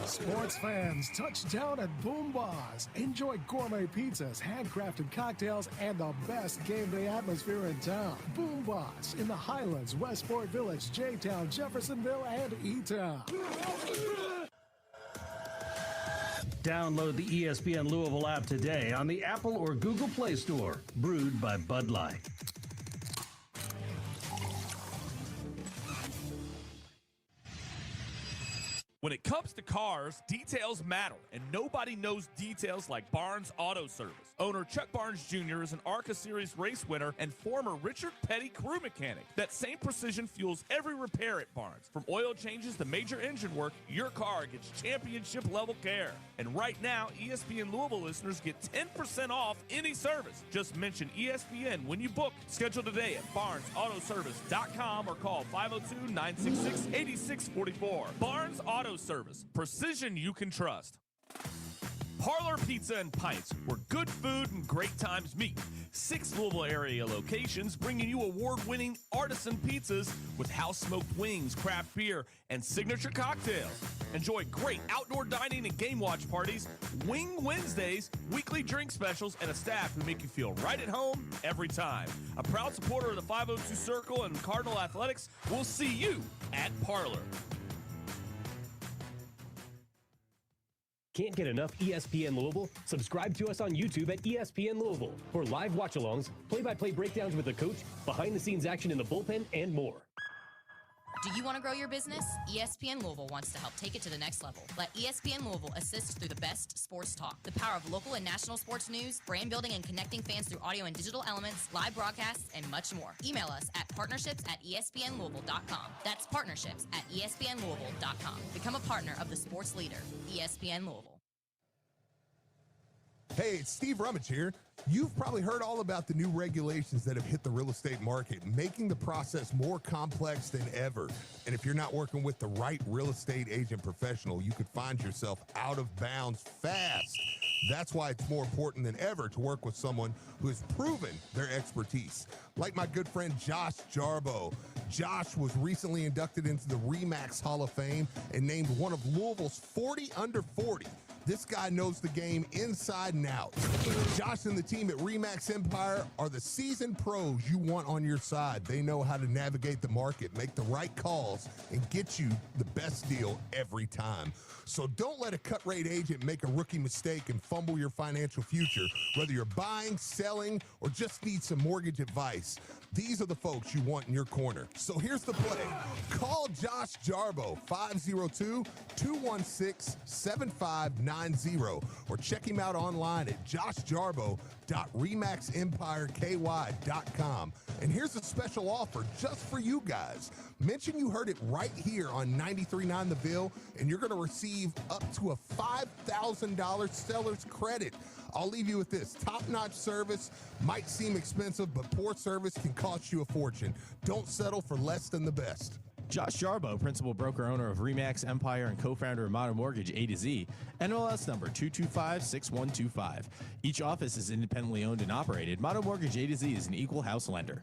Sports fans, touchdown at Boom Bars. Enjoy gourmet pizzas, handcrafted cocktails, and the best game day atmosphere in town. Boom Bars in the Highlands, Westport Village, J-Town, Jeffersonville, and E-Town. Download the ESPN Louisville app today on the Apple or Google Play Store. Brewed by Bud Light. When it comes to cars, details matter, and nobody knows details like Barnes Auto Service. Owner Chuck Barnes Jr. is an ARCA Series race winner and former Richard Petty crew mechanic. That same precision fuels every repair at Barnes. From oil changes to major engine work, your car gets championship-level care. And right now, ESPN Louisville listeners get 10% off any service. Just mention ESPN when you book. Schedule today at barnesautoservice.com or call 502-966-8644. Barnes Auto Service. Precision you can trust. Parlor Pizza and Pints, where good food and great times meet. 6 Louisville area locations bringing you award-winning artisan pizzas with house-smoked wings, craft beer, and signature cocktails. Enjoy great outdoor dining and game watch parties, Wing Wednesdays, weekly drink specials, and a staff who make you feel right at home every time. A proud supporter of the 502 Circle and Cardinal Athletics, we'll see you at Parlor. Can't get enough ESPN Louisville? Subscribe to us on YouTube at ESPN Louisville for live watch-alongs, play-by-play breakdowns with the coach, behind-the-scenes action in the bullpen, and more. Do you want to grow your business? ESPN Louisville wants to help take it to the next level. Let ESPN Louisville assist through the best sports talk. The power of local and national sports news, brand building and connecting fans through audio and digital elements, live broadcasts, and much more. Email us at partnerships@espnlouisville.com. That's partnerships@espnlouisville.com. Become a partner of the sports leader, ESPN Louisville. Hey, it's Steve Rummage here. You've probably heard all about the new regulations that have hit the real estate market, making the process more complex than ever. And if you're not working with the right real estate agent professional, you could find yourself out of bounds fast. That's why it's more important than ever to work with someone who has proven their expertise. Like my good friend Josh Jarbo. Josh was recently inducted into the RE/MAX Hall of Fame and named one of Louisville's 40 under 40. This guy knows the game inside and out. Josh and the team at RE/MAX Empire are the seasoned pros you want on your side. They know how to navigate the market, make the right calls, and get you the best deal every time. So don't let a cut-rate agent make a rookie mistake and fumble your financial future, whether you're buying, selling, or just need some mortgage advice. These are the folks you want in your corner. So here's the play. Call Josh Jarbo, 502-216-7590, or check him out online at joshjarbo.remaxempireky.com. And here's a special offer just for you guys. Mention you heard it right here on 93.9 The Ville, and you're going to receive up to a $5,000 seller's credit. I'll leave you with this. Top-notch service might seem expensive, but poor service can cost you a fortune. Don't settle for less than the best. Josh Jarbo, principal broker owner of RE/MAX Empire and co-founder of Modern Mortgage A to Z, NMLS number 2256125. Each office is independently owned and operated. Modern Mortgage A to Z is an equal house lender.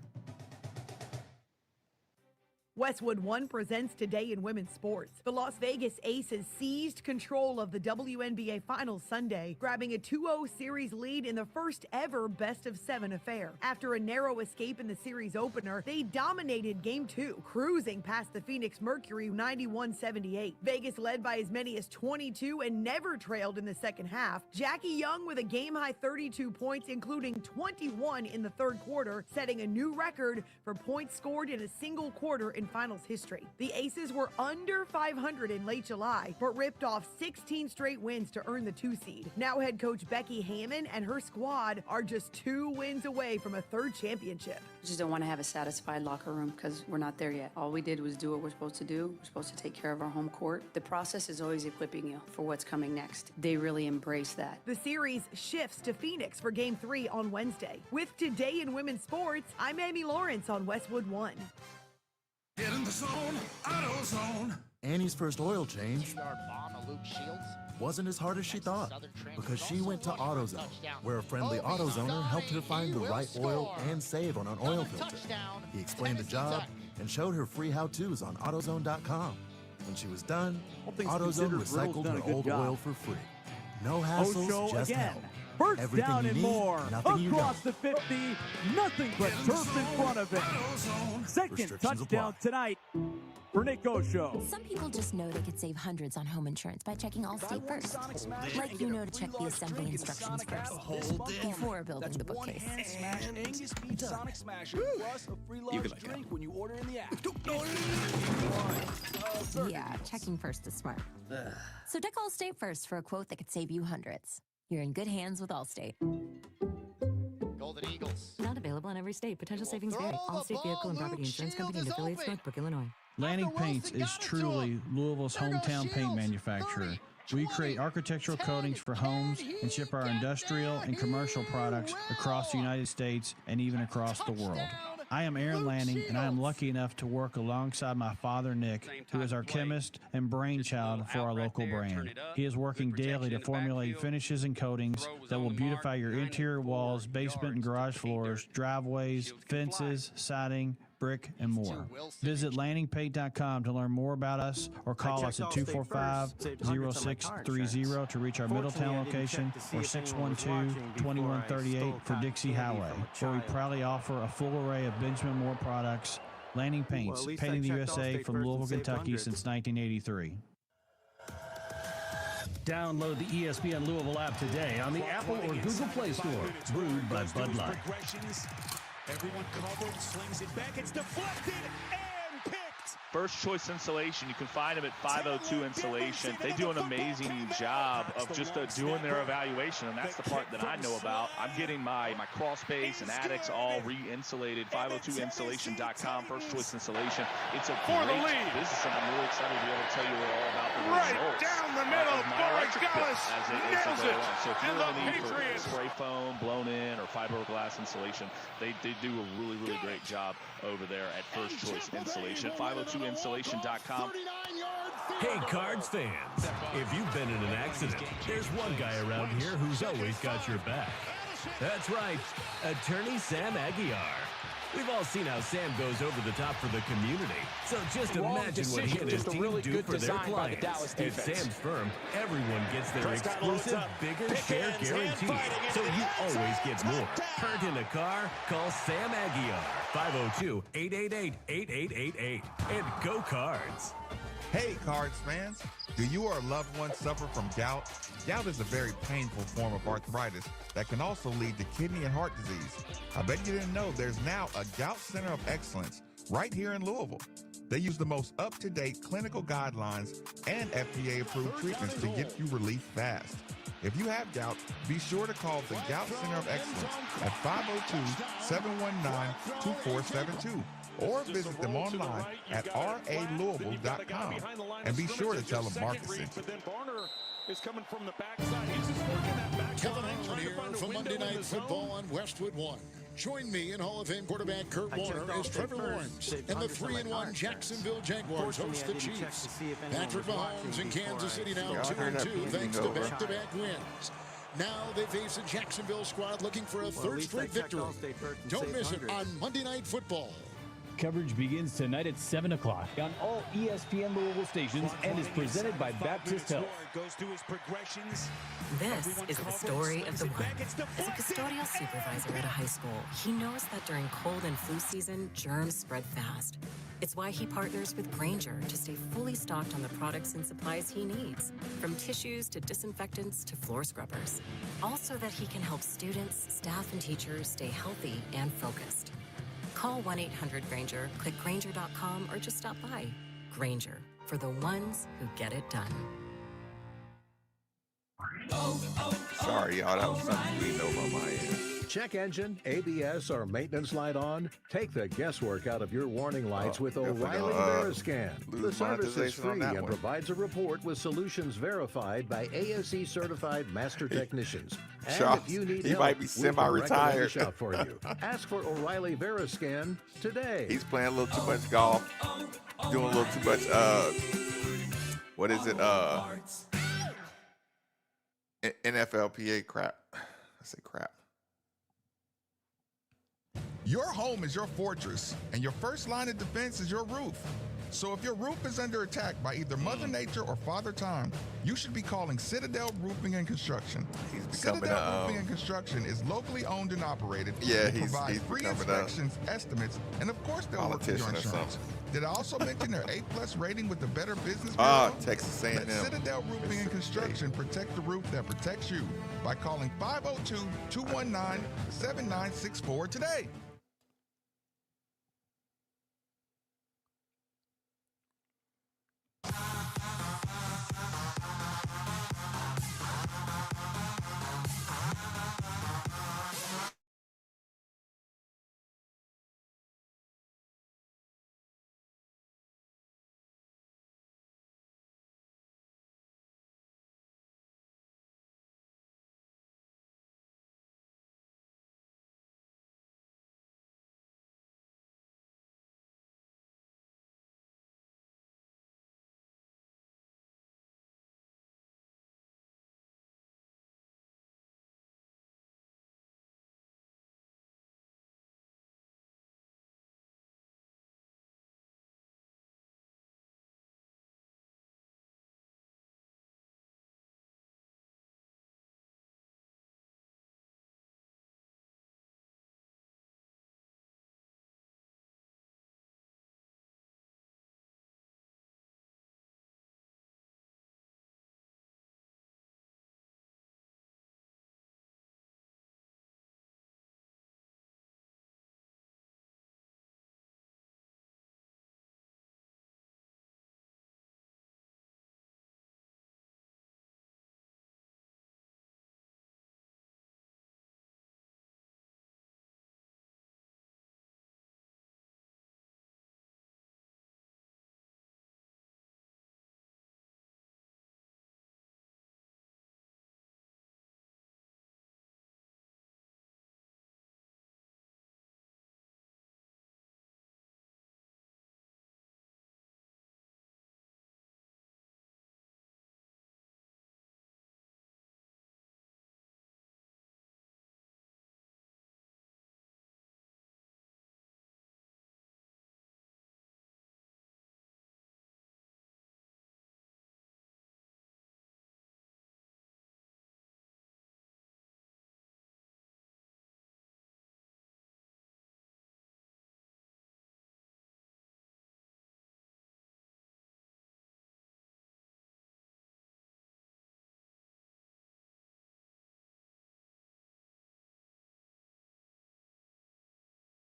Westwood One presents Today in Women's Sports. The Las Vegas Aces seized control of the WNBA Finals Sunday, grabbing a 2-0 series lead in the first ever best-of-7 affair. After a narrow escape in the series opener, they dominated Game 2, cruising past the Phoenix Mercury 91-78. Vegas led by as many as 22 and never trailed in the second half. Jackie Young with a game-high 32 points, including 21 in the third quarter, setting a new record for points scored in a single quarter in finals history. The Aces were under 500 in late July, but ripped off 16 straight wins to earn the 2 seed. Now head coach Becky Hammon and her squad are just 2 wins away from a third championship. We just don't want to have a satisfied locker room because we're not there yet. All we did was do what we're supposed to do. We're supposed to take care of our home court. The process is always equipping you for what's coming next. They really embrace that. The series shifts to Phoenix for Game 3 on Wednesday. With Today in Women's Sports, I'm Amy Lawrence on Westwood One. Get in the zone, AutoZone. Annie's first oil change wasn't as hard as she thought because she went to AutoZone, where a friendly AutoZoner helped her find the right oil and save on an oil filter. He explained the job and showed her free how-tos on AutoZone.com. When she was done, AutoZone recycled her old oil for free. No hassles, just help. First Everything down you and need, more. nothing you Across don't. the 50, nothing but turf in front of it. Second Restrictions touchdown apply. tonight Bernico Show. Some people just know they could save hundreds on home insurance by checking Allstate first. Like you know to check the assembly instructions first before building the bookcase. You could like when you order in the app. Yeah, checking first is smart. So check Allstate first for a quote that could save you hundreds. You're in good hands with Allstate. Golden Eagles. Not available in every state. Potential savings vary. Allstate Vehicle and Property Insurance Company and affiliates, Northbrook, Illinois. Lanning Paints is truly Louisville's hometown paint manufacturer. We create architectural coatings for homes and ship our industrial and commercial products across the United States and even across the world. I am Aaron Lanning, and I am lucky enough to work alongside my father, Nick, who is our chemist and brainchild for our local brand. He is working daily to formulate finishes and coatings that will beautify your interior walls, basement and garage floors, driveways, fences, siding, brick, and more. Visit LanningPaint.com to learn more about us or call us at 245-0630 to reach our Middletown location or 612-2138 for Dixie Highway, where we proudly offer a full array of Benjamin Moore products. Lanning Paints, painting the USA from Louisville, Kentucky since 1983. Download the ESPN Louisville app today on the Apple or Google Play Store. Brewed by Bud Light. Everyone covered, slings it back, it's deflected and picked. First Choice Insulation. You can find them at 502 Insulation. They do an amazing job of just doing their evaluation, and that's the part that I know about. I'm getting my crawl space and attics all re-insulated. 502insulation.com, First Choice Insulation. It's a great business, and I'm really excited to be able to tell you all about the results. Down the middle, Boris nails it. So if And you're the in the need for Patriots. spray foam, blown in, or fiberglass insulation, they do a really, really great job over there at First Choice Insulation. 502insulation.com. Hey, Cards fans, if you've been in an accident, there's one guy around here who's always got your back. That's right, Attorney Sam Aguiar. We've all seen how Sam goes over the top for the community. So just imagine what he and his team do for their clients. At Sam's firm, everyone gets their exclusive bigger share guarantee. So you always get more. Hurt in a car? Call Sam Aguiar. 502-888-8888. And go Cards. Hey, Cards fans. Do you or a loved one suffer from gout? Gout is a very painful form of arthritis that can also lead to kidney and heart disease. I bet you didn't know there's now a Gout Center of Excellence right here in Louisville. They use the most up-to-date clinical guidelines and FDA-approved treatments to get you relief fast. If you have gout, be sure to call the Gout Center of Excellence at 502-719-2472 or visit them online at ralouisville.com. And be sure to tell them Marcus sent you. But then Barner is coming from the backside. He's just working that backside. Kevin Harlan here for Monday Night Football on Westwood One. Join me and Hall of Fame quarterback Kurt Warner as Trevor Lawrence and the 3-1 Jacksonville Jaguars host the Chiefs. Patrick Mahomes in Kansas City now 2-2 thanks to back-to-back wins. Now they face a Jacksonville squad looking for a third straight victory. Don't miss it on Monday Night Football. Coverage begins tonight at 7 o'clock on all ESPN Louisville stations and is presented by Baptist Health. Goes through his progressions. This is the story of the one. As a custodial supervisor at a high school, he knows that during cold and flu season, germs spread fast. It's why he partners with Grainger to stay fully stocked on the products and supplies he needs, from tissues to disinfectants to floor scrubbers. Also that he can help students, staff, and teachers stay healthy and focused. Call 1-800-GRAINGER, click Grainger.com, or just stop by. Grainger, for the ones who get it done. Sorry, y'all. That was something we know on my end. Check engine, ABS, or maintenance light on? Take the guesswork out of your warning lights with O'Reilly Veriscan. The service is free and provides a report with solutions verified by ASE certified master technicians. And if you need help, might be we can recommend a semi-retired. shop for you. Ask for O'Reilly Veriscan today. He's playing a little too much golf, doing a little too much, what is it, NFLPA crap. I say crap. Your home is your fortress, and your first line of defense is your roof. So if your roof is under attack by either Mother Nature or Father Time, you should be calling Citadel Roofing and Construction. Citadel Roofing and Construction is locally owned and operated. Yeah, They provide he's free becoming inspections, estimates, and of course they'll work with your politician or insurance. something. Did I also mention their A+ rating with the Better Business Bureau? Ah, Texas A&M. Let Citadel Roofing and Construction protect the roof that protects you by calling 502-219-7964 today.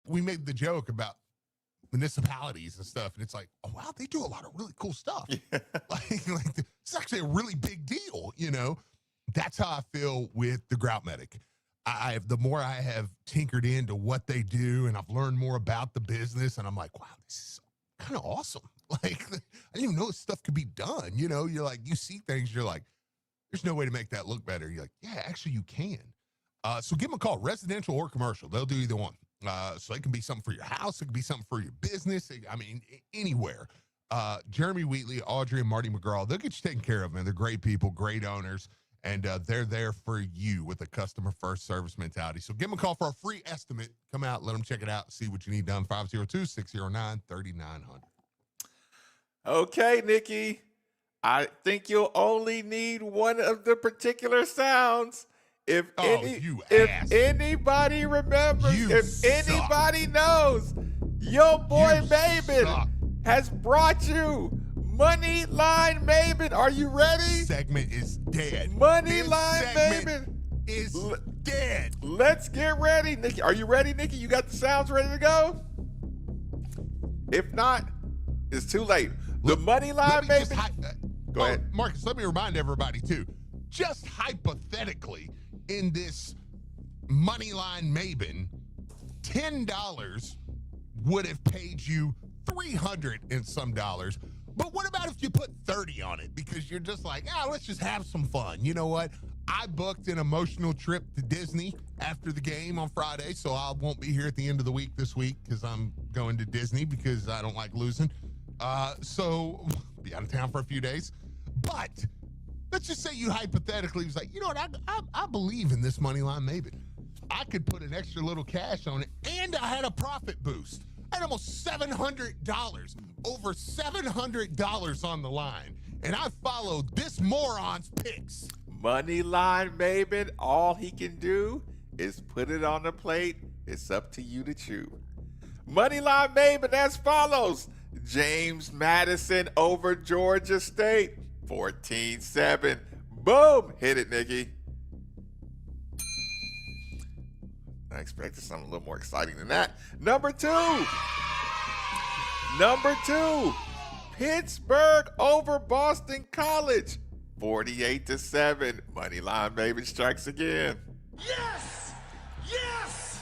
We made the joke about municipalities and stuff, and it's like, oh wow, they do a lot of really cool stuff. like it's actually a really big deal, you know. That's how I feel with the Grout Medic. The more I have tinkered into what they do, and I've learned more about the business, and I'm like, wow, this is kind of awesome. Like, I didn't even know this stuff could be done. You know, you're like, you see things, you're like, there's no way to make that look better. You're like, yeah, actually you can. So give them a call, residential or commercial. They'll do either one. So it can be something for your house. It can be something for your business. I mean, anywhere. Jeremy Wheatley, Audrey, and Marty McGraw, they'll get you taken care of, man. They're great people, great owners, and they're there for you with a customer-first service mentality. So give them a call for a free estimate. Come out, let them check it out, see what you need done. 502-609-3900. Okay, Nikki. I think you'll only need one of the particular sounds. If anybody remembers, anybody knows, your boy Maven has brought you Money Line Maven. Are you ready? Segment is dead. Money Line Maven is dead. Let's get ready, Nikki. Are you ready, Nikki? You got the sounds ready to go? If not, it's too late. The Money Line Maven. Go ahead, Marcus. Let me remind everybody too. Just hypothetically, in this Moneyline Maven, $10 would have paid you $300 and some dollars. But what about if you put 30 on it? Because you're just like, let's just have some fun. You know what? I booked an emotional trip to Disney after the game on Friday, so I won't be here at the end of the week this week because I'm going to Disney because I don't like losing. So be out of town for a few days. But let's just say you hypothetically was like, you know what, I believe in this Moneyline Maven. I could put an extra little cash on it, and I had a profit boost. I had almost $700, over $700 on the line, and I followed this moron's picks. Moneyline Maven, all he can do is put it on the plate. It's up to you to chew. Moneyline Maven as follows. James Madison over Georgia State, 14-7. Boom! Hit it, Nikki. I expected something a little more exciting than that. Number two, Pittsburgh over Boston College, 48-7. Moneyline baby strikes again. Yes! Yes!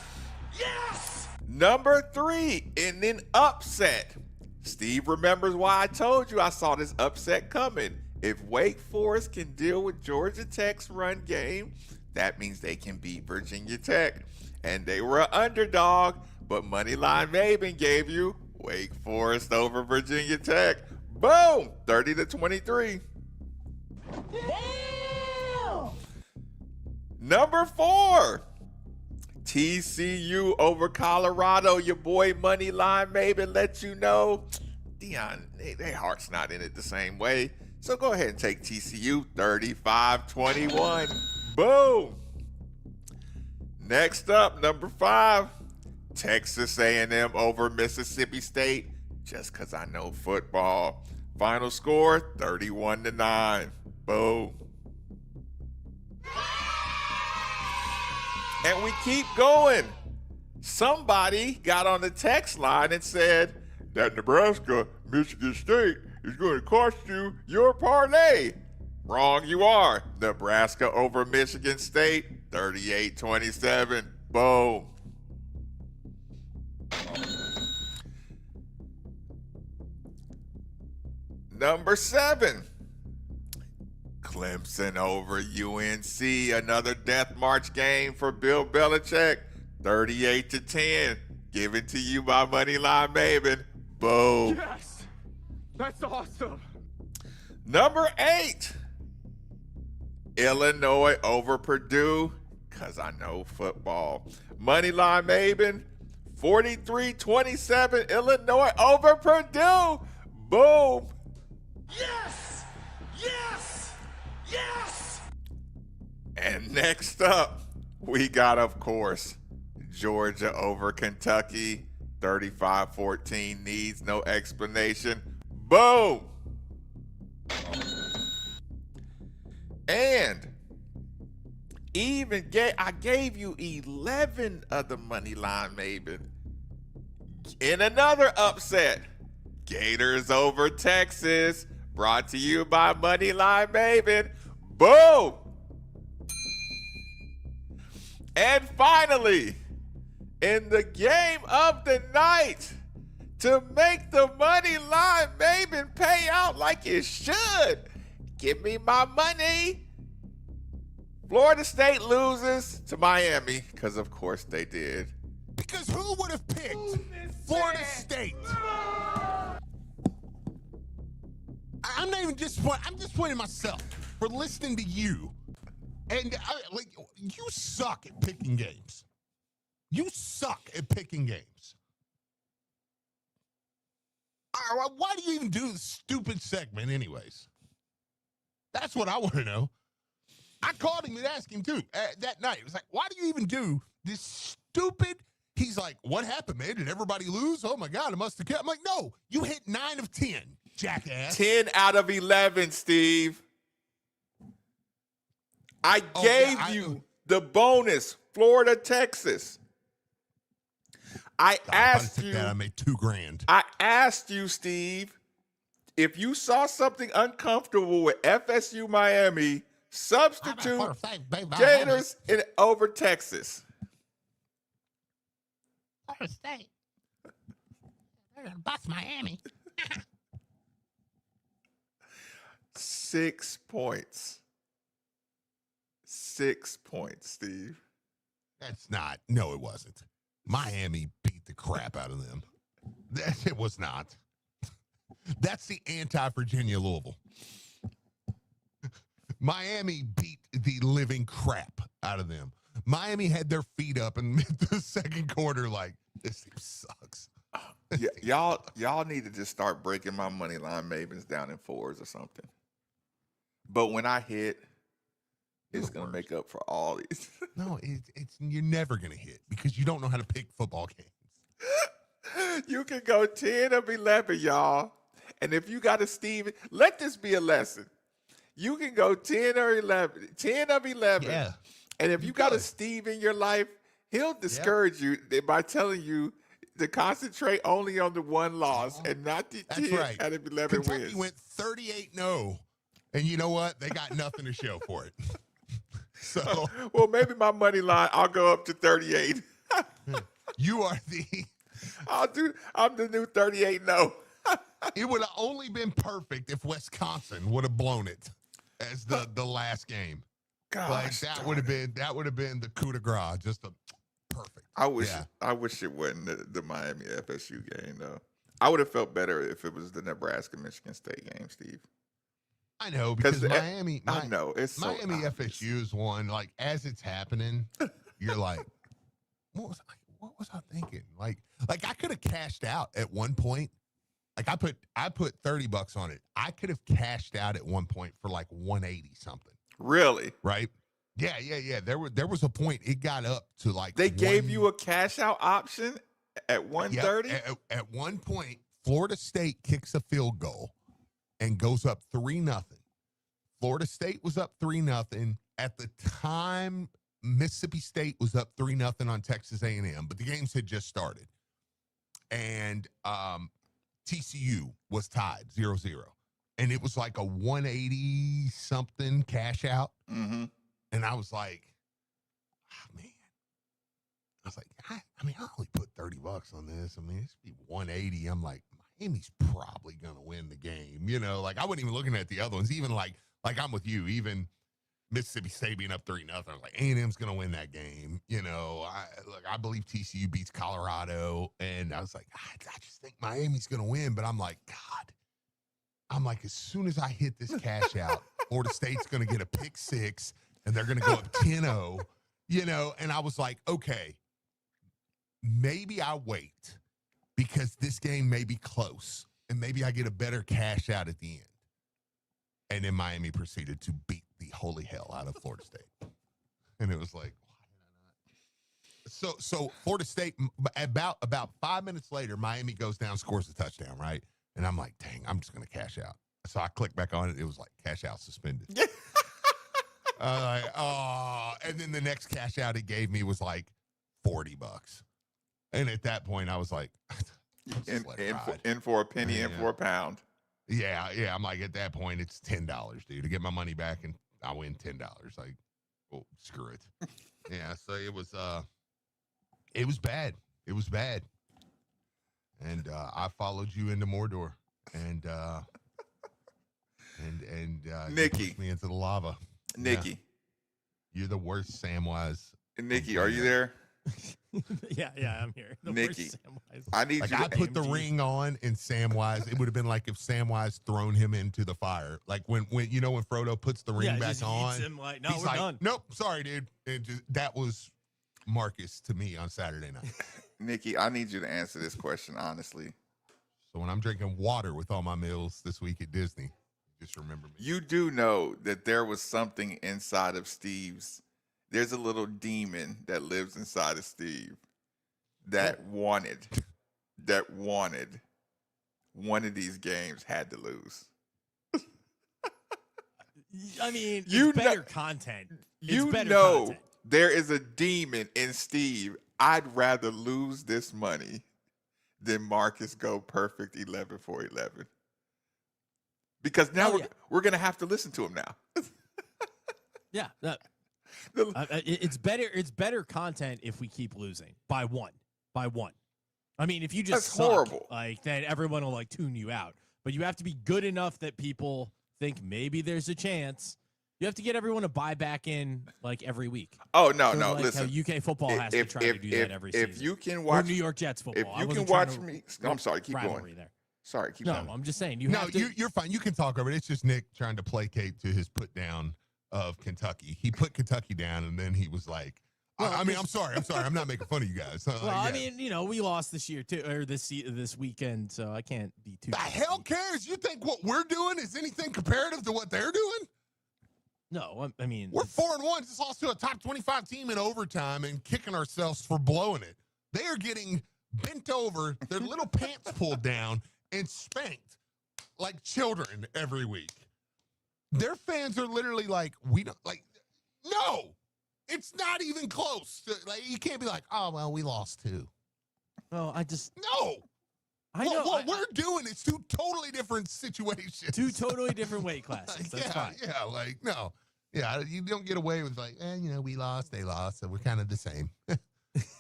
Yes! Number three, in an upset. Steve remembers why I told you I saw this upset coming. If Wake Forest can deal with Georgia Tech's run game, that means they can beat Virginia Tech. And they were an underdog, but Moneyline Maven gave you Wake Forest over Virginia Tech. Boom! 30-23. Damn! Number four, TCU over Colorado. Your boy Moneyline Maven let you know, Dion, their heart's not in it the same way. So go ahead and take TCU, 35-21. Boom! Next up, number five, Texas A&M over Mississippi State, just because I know football. Final score, 31-9. Boom. And we keep going. Somebody got on the text line and said that Nebraska-Michigan State is going to cost you your parlay. Wrong you are. Nebraska over Michigan State, 38-27. Boom. Number seven, Clemson over UNC. Another death march game for Bill Belichick, 38-10. Given to you by Moneyline Maven. Boom. Yes! That's awesome! Number eight, Illinois over Purdue, because I know football. Moneyline Maven, 43-27, Illinois over Purdue. Boom. Yes! Yes! Yes! And next up, we got, of course, Georgia over Kentucky, 35-14, needs no explanation. Boom. And I gave you 11 of the Moneyline Maven. In another upset, Gators over Texas, brought to you by Moneyline Maven. Boom! And finally, in the game of the night, to make the Moneyline Maven pay out like it should, give me my money. Florida State loses to Miami, because of course they did. Because who would have picked Florida State? I'm not even disappointed. I'm disappointed in myself for listening to you. And you suck at picking games. You suck at picking games. Why do you even do this stupid segment anyways? That's what I want to know. I called him and asked him too that night. It was like, why do you even do this stupid? He's like, what happened, man? Did everybody lose? Oh my God, it must have kept. I'm like, no, you hit 9 of 10, jackass. 10 out of 11, Steve. I gave you the bonus, Florida, Texas. I asked you. I made $2,000. I asked you, Steve, if you saw something uncomfortable with FSU Miami, substitute Gators over Texas. Florida State. They're gonna bust Miami. 6 points. 6 points, Steve. That's not. No, it wasn't. Miami beat the crap out of them. It was not. That's the anti-Virginia Louisville. Miami beat the living crap out of them. Miami had their feet up in the second quarter like, this team sucks. Y'all need to just start breaking my Moneyline Mavens down in 4s or something. But when I hit, it's going to make up for all these. No, it's you're never going to hit because you don't know how to pick football games. You can go 10 of 11, y'all. And if you got a Steve, let this be a lesson. You can go 10 or 11, 10 of 11. Yeah. And if you got a Steve in your life, he'll discourage you by telling you to concentrate only on the one loss and not the 10 out of 11 Kentucky wins. went 38-0, and you know what? They got nothing to show for it. So, well, maybe my money line, I'll go up to 38. You are I'm the new 38-0. It would have only been perfect if Wisconsin would have blown it as the last game. Gosh, like that would have been the coup de grace, just a perfect. I wish it wasn't the Miami FSU game though. I would have felt better if it was the Nebraska Michigan State game, Steve. I know because Miami. I know it's Miami FSU is one. Like as it's happening, you're like, what was I thinking? Like I could have cashed out at one point. Like I put $30 on it. I could have cashed out at one point for like 180 something. Really? Right? Yeah. There was a point it got up to like they gave you a cash out option at 130. At one point, Florida State kicks a field goal and goes up 3-0. Florida State was up 3-0 at the time. Mississippi State was up 3-0 on Texas A&M, but the games had just started, and TCU was tied 0-0, and it was like a 180 something cash out. Mm-hmm. And I was like, oh, man. I was like, I only put $30 on this. I mean, it's be 180. I'm like, Miami's probably gonna win the game. You know, like I wasn't even looking at the other ones. Even like I'm with you. Even Mississippi State being up 3-0. I was like, A&M's gonna win that game. You know, I believe TCU beats Colorado, and I was like, I just think Miami's gonna win. But I'm like, as soon as I hit this cash out, Florida State's gonna get a pick six, and they're gonna go up 10-0. You know, and I was like, okay, maybe I wait because this game may be close, and maybe I get a better cash out at the end. And then Miami proceeded to beat the holy hell out of Florida State. And it was like, why did I not? So Florida State, about 5 minutes later, Miami goes down, scores a touchdown, right? And I'm like, dang, I'm just going to cash out. So I clicked back on it. It was like cash out suspended. And then the next cash out it gave me was like $40. And at that point, I was like, in for a penny, in for a pound. Yeah. I'm like, at that point, it's $10, dude, to get my money back, and I win $10. Like, oh, screw it. Yeah. So it was bad. It was bad. And I followed you into Mordor, and Nikki, you pushed me into the lava. Nikki, you're the worst Samwise. Nikki, are you there? Yeah, I'm here. Nikki, I need you. I put the ring on in Samwise. It would have been like if Samwise thrown him into the fire. Like when you know when Frodo puts the ring back on. Him like, no, he's we're like, done. Nope, sorry, dude. That was Marcus to me on Saturday night. Nikki, I need you to answer this question honestly. So when I'm drinking water with all my meals this week at Disney, just remember me. You do know that there was something inside of Steve's. There's a little demon that lives inside of Steve that wanted one of these games had to lose. I mean, it's better content. Content. There is a demon in Steve. I'd rather lose this money than Marcus go perfect 11 for 11. Because now we're going to have to listen to him now. Yeah. It's better content if we keep losing by one. I mean, if you just That's suck, horrible. like then everyone will like tune you out. But you have to be good enough that people think maybe there's a chance. You have to get everyone to buy back in like every week. Oh no, like listen. How UK football has to try to do that every season. If you can watch or New York Jets football, if you can watch me. I'm sorry, keep going. There. Sorry, keep going. going. No, I'm just saying you're fine. You can talk over it. It's just Nick trying to placate to his put down of Kentucky. He put Kentucky down, and then he was like, I'm sorry. I'm not making fun of you guys. I mean, we lost this year too, or this weekend, so I can't be too. The hell cares? You think what we're doing is anything comparative to what they're doing? No, I mean we're 4-1. Just lost to a top 25 team in overtime and kicking ourselves for blowing it. They are getting bent over, their little pants pulled down, and spanked like children every week. Their fans are literally like, we don't like, no, it's not even close. Like, you can't be like, oh, well, we lost 2. No, No. I know. What we're doing is 2 totally different situations. 2 totally different weight classes. That's fine. Yeah, like, no. Yeah, you don't get away with like, we lost, they lost, so we're kind of the same.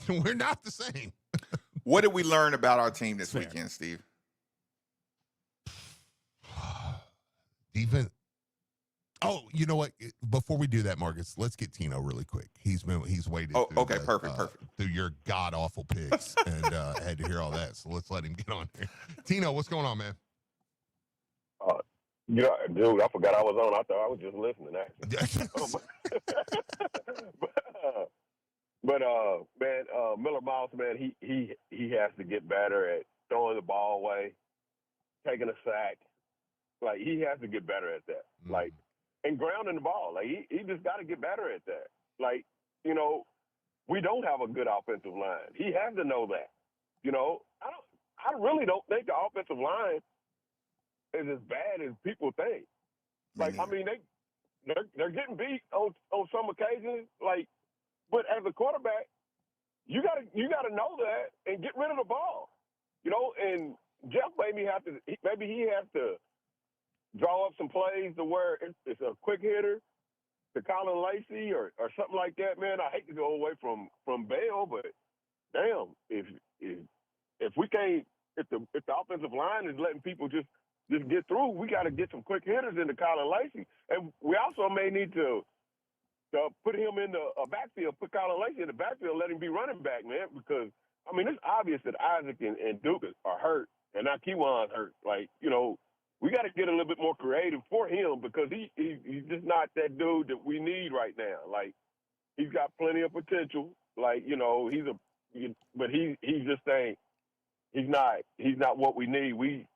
We're not the same. What did we learn about our team this weekend, Steve? Defense. Oh, you know what? Before we do that, Marcus, let's get Tino really quick. He's waited. Oh, through okay, perfect. Through your god awful picks, and had to hear all that. So let's let him get on here. Tino, what's going on, man? Dude, I forgot I was on. I thought I was just listening, actually. Man, Miller Mouse, man, he has to get better at throwing the ball away, taking a sack. Like, he has to get better at that. Like, and grounding the ball. Like, he just got to get better at that. Like, we don't have a good offensive line. He has to know that. I really don't think the offensive line is as bad as people think. Like, I mean, they're getting beat on some occasions. Like, but as a quarterback, you gotta know that and get rid of the ball. And Jeff maybe he has to draw up some plays to where it's a quick hitter to Colin Lacey or something like that. Man, I hate to go away from Bell, but damn, if we can't, if the offensive line is letting people just get through, we got to get some quick hitters into Colin Lacey, and we also may need to put him in the backfield, put Colin Lacey in the backfield, let him be running back, man, because I mean, it's obvious that Isaac and Duke are hurt, and now Kewan's hurt. Like, we got to get a little bit more creative for him because he's just not that dude that we need right now. Like, he's got plenty of potential. Like, but he just ain't. He's not what we need. We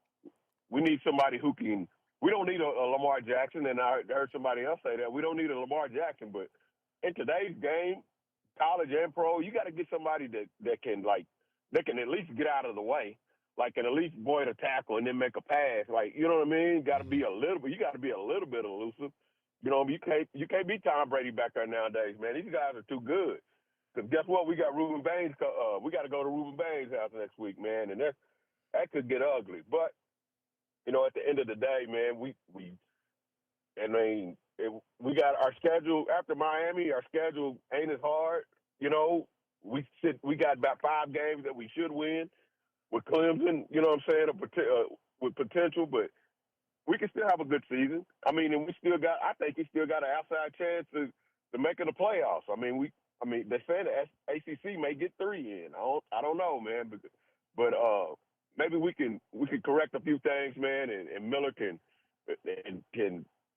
need somebody who can. We don't need a Lamar Jackson, and I heard somebody else say that we don't need a Lamar Jackson. But in today's game, college and pro, you got to get somebody that can at least get out of the way. Like, can at least void a tackle and then make a pass. Like, you know what I mean? Got to be a little bit. You got to be a little bit elusive. You can't be Tom Brady back there nowadays, man. These guys are too good. Because guess what? We got Ruben Baines. We got to go to Ruben Baines' house next week, man, and that could get ugly. But at the end of the day, man, we got our schedule after Miami. Our schedule ain't as hard. We got about 5 games that we should win. With Clemson, you know what I'm saying, with potential, but we can still have a good season. I mean, and I think we still got an outside chance to make it the playoffs. I mean, they say the ACC may get 3 in. I don't know, man, but maybe we can correct a few things, man, and Miller can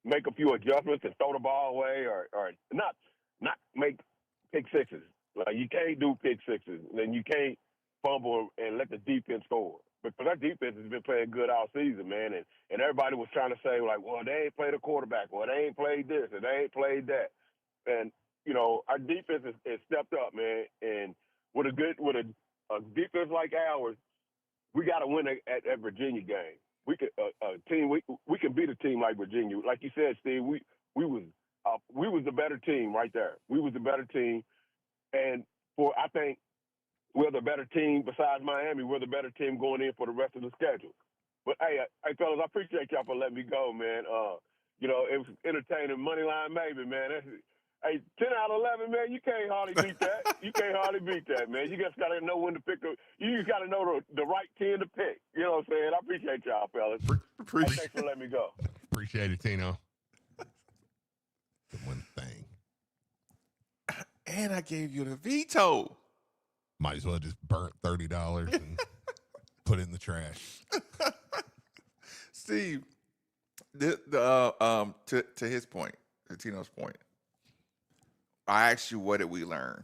make a few adjustments and throw the ball away or not make pick sixes. Like, you can't do pick sixes, and you can't fumble and let the defense score. Because our defense has been playing good all season, man. And everybody was trying to say, like, well, they ain't played a quarterback. Well, they ain't played this and they ain't played that. And, our defense has stepped up, man. And with a defense like ours, we got to win at Virginia game. We could we can beat a team like Virginia. Like you said, Steve, we was the better team right there. We was the better team. And I think we're the better team besides Miami. We're the better team going in for the rest of the schedule. But, hey, fellas, I appreciate y'all for letting me go, man. It was entertaining. Moneyline maybe, man. Hey, 10 out of 11, man, you can't hardly beat that. You can't hardly beat that, man. You just got to know when to pick. You just got to know the right 10 to pick. You know what I'm saying? I appreciate y'all, fellas. Thanks for letting me go. Appreciate it, Tino. The one thing. And I gave you the veto. Might as well just burnt $30 and put it in the trash. Steve, to his point, to Tino's point, I asked you, what did we learn?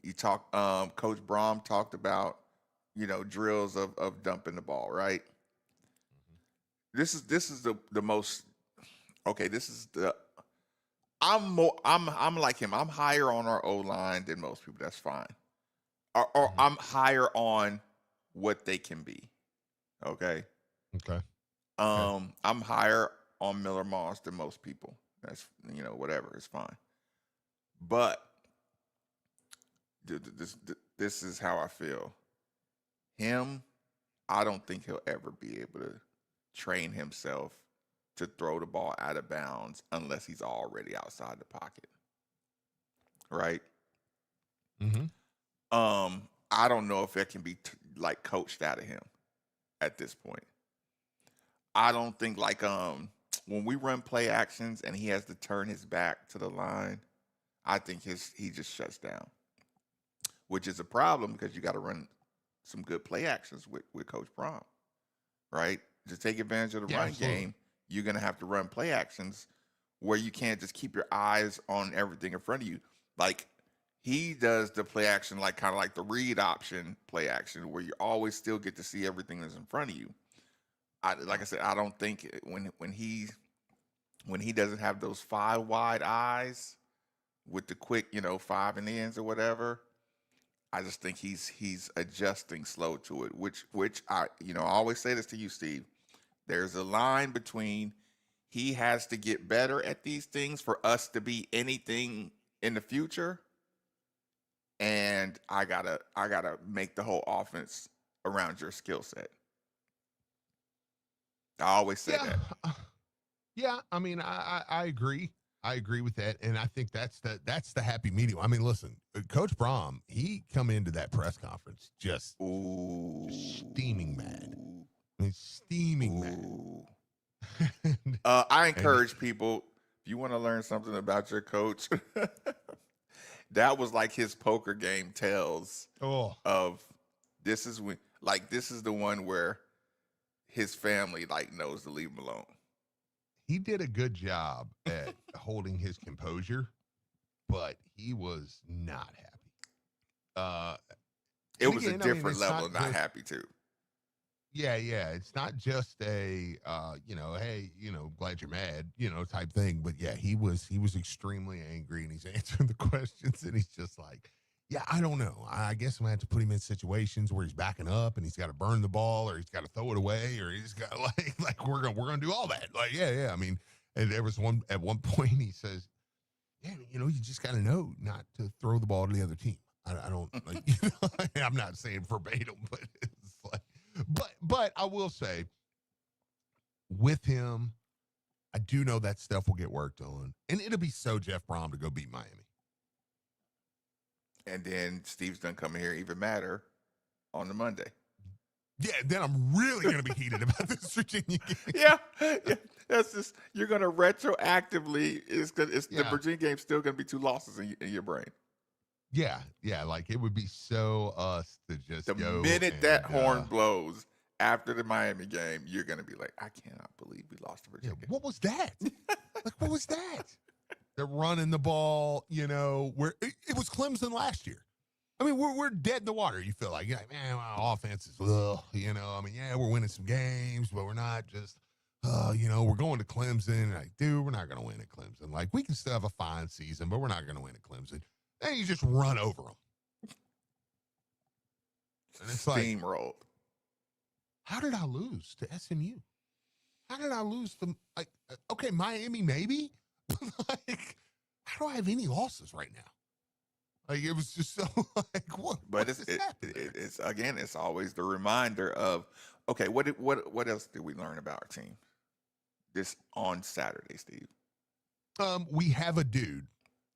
You talked. Coach Brom talked about, drills of dumping the ball, right? This is the most. Okay, this is the. I'm like him. I'm higher on our O-line than most people. That's fine. or I'm higher on what they can be. Okay. Okay. I'm higher on Miller Moss than most people. That's whatever, it's fine. But this is how I feel. Him, I don't think he'll ever be able to train himself to throw the ball out of bounds unless he's already outside the pocket. Right? Mm-hmm. I don't know if it can be coached out of him at this point. I don't think when we run play actions and he has to turn his back to the line, I think he just shuts down, which is a problem because you got to run some good play actions with Coach Brom, right? To take advantage of the run game, you're going to have to run play actions where you can't just keep your eyes on everything in front of you. Like he does the play action kind of like the read option play action where you always still get to see everything that's in front of you. Like I said, I don't think when he doesn't have those 5 wide eyes with the quick, 5 in the ends or whatever, I just think he's adjusting slow to it, which I always say this to you, Steve. There's a line between he has to get better at these things for us to be anything in the future, and I gotta make the whole offense around your skill set. I always say that. Yeah, I mean, I agree. I agree with that, and I think that's the happy medium. I mean, listen, Coach Brom, he come into that press conference just steaming mad. I mean, steaming mad. I encourage people, if you want to learn something about your coach, that was like his poker game tells of this is the one where his family knows to leave him alone. He did a good job at holding his composure, but he was not happy. It was a different level of not happy too. Yeah. It's not just a hey, glad you're mad, type thing. But yeah, he was extremely angry, and he's answering the questions, and he's just like, yeah, I don't know. I guess I'm gonna have to put him in situations where he's backing up and he's got to burn the ball, or he's got to throw it away, or he's got we're gonna do all that. Yeah. I mean, and there was at one point he says, yeah, you just got to know not to throw the ball to the other team. I don't I'm not saying verbatim, but it's but I will say with him, I do know that stuff will get worked on, and it'll be so Jeff Brom to go beat Miami. And then Steve's done coming here even madder on the Monday. Yeah, then I'm really going to be heated about this Virginia game. Yeah, that's just, you're going to retroactively, the Virginia game's still going to be 2 losses in your brain. Yeah, it would be so us to just the minute that horn blows after the Miami game, you're going to be like, I cannot believe we lost to Virginia. What was that? What was that? They're running the ball, where it was Clemson last year. I mean, we're dead in the water. You feel like, man, our offense is, I mean, yeah, we're winning some games, but we're not just, we're going to Clemson. Dude, we're not going to win at Clemson. We can still have a fine season, but we're not going to win at Clemson. Then you just run over them. And it's steamrolled. How did I lose to SMU? How did I lose to, okay, Miami maybe? How do I have any losses right now? It was just so what? But it's again, it's always the reminder of, okay, what else did we learn about our team this on Saturday, Steve? We have a dude,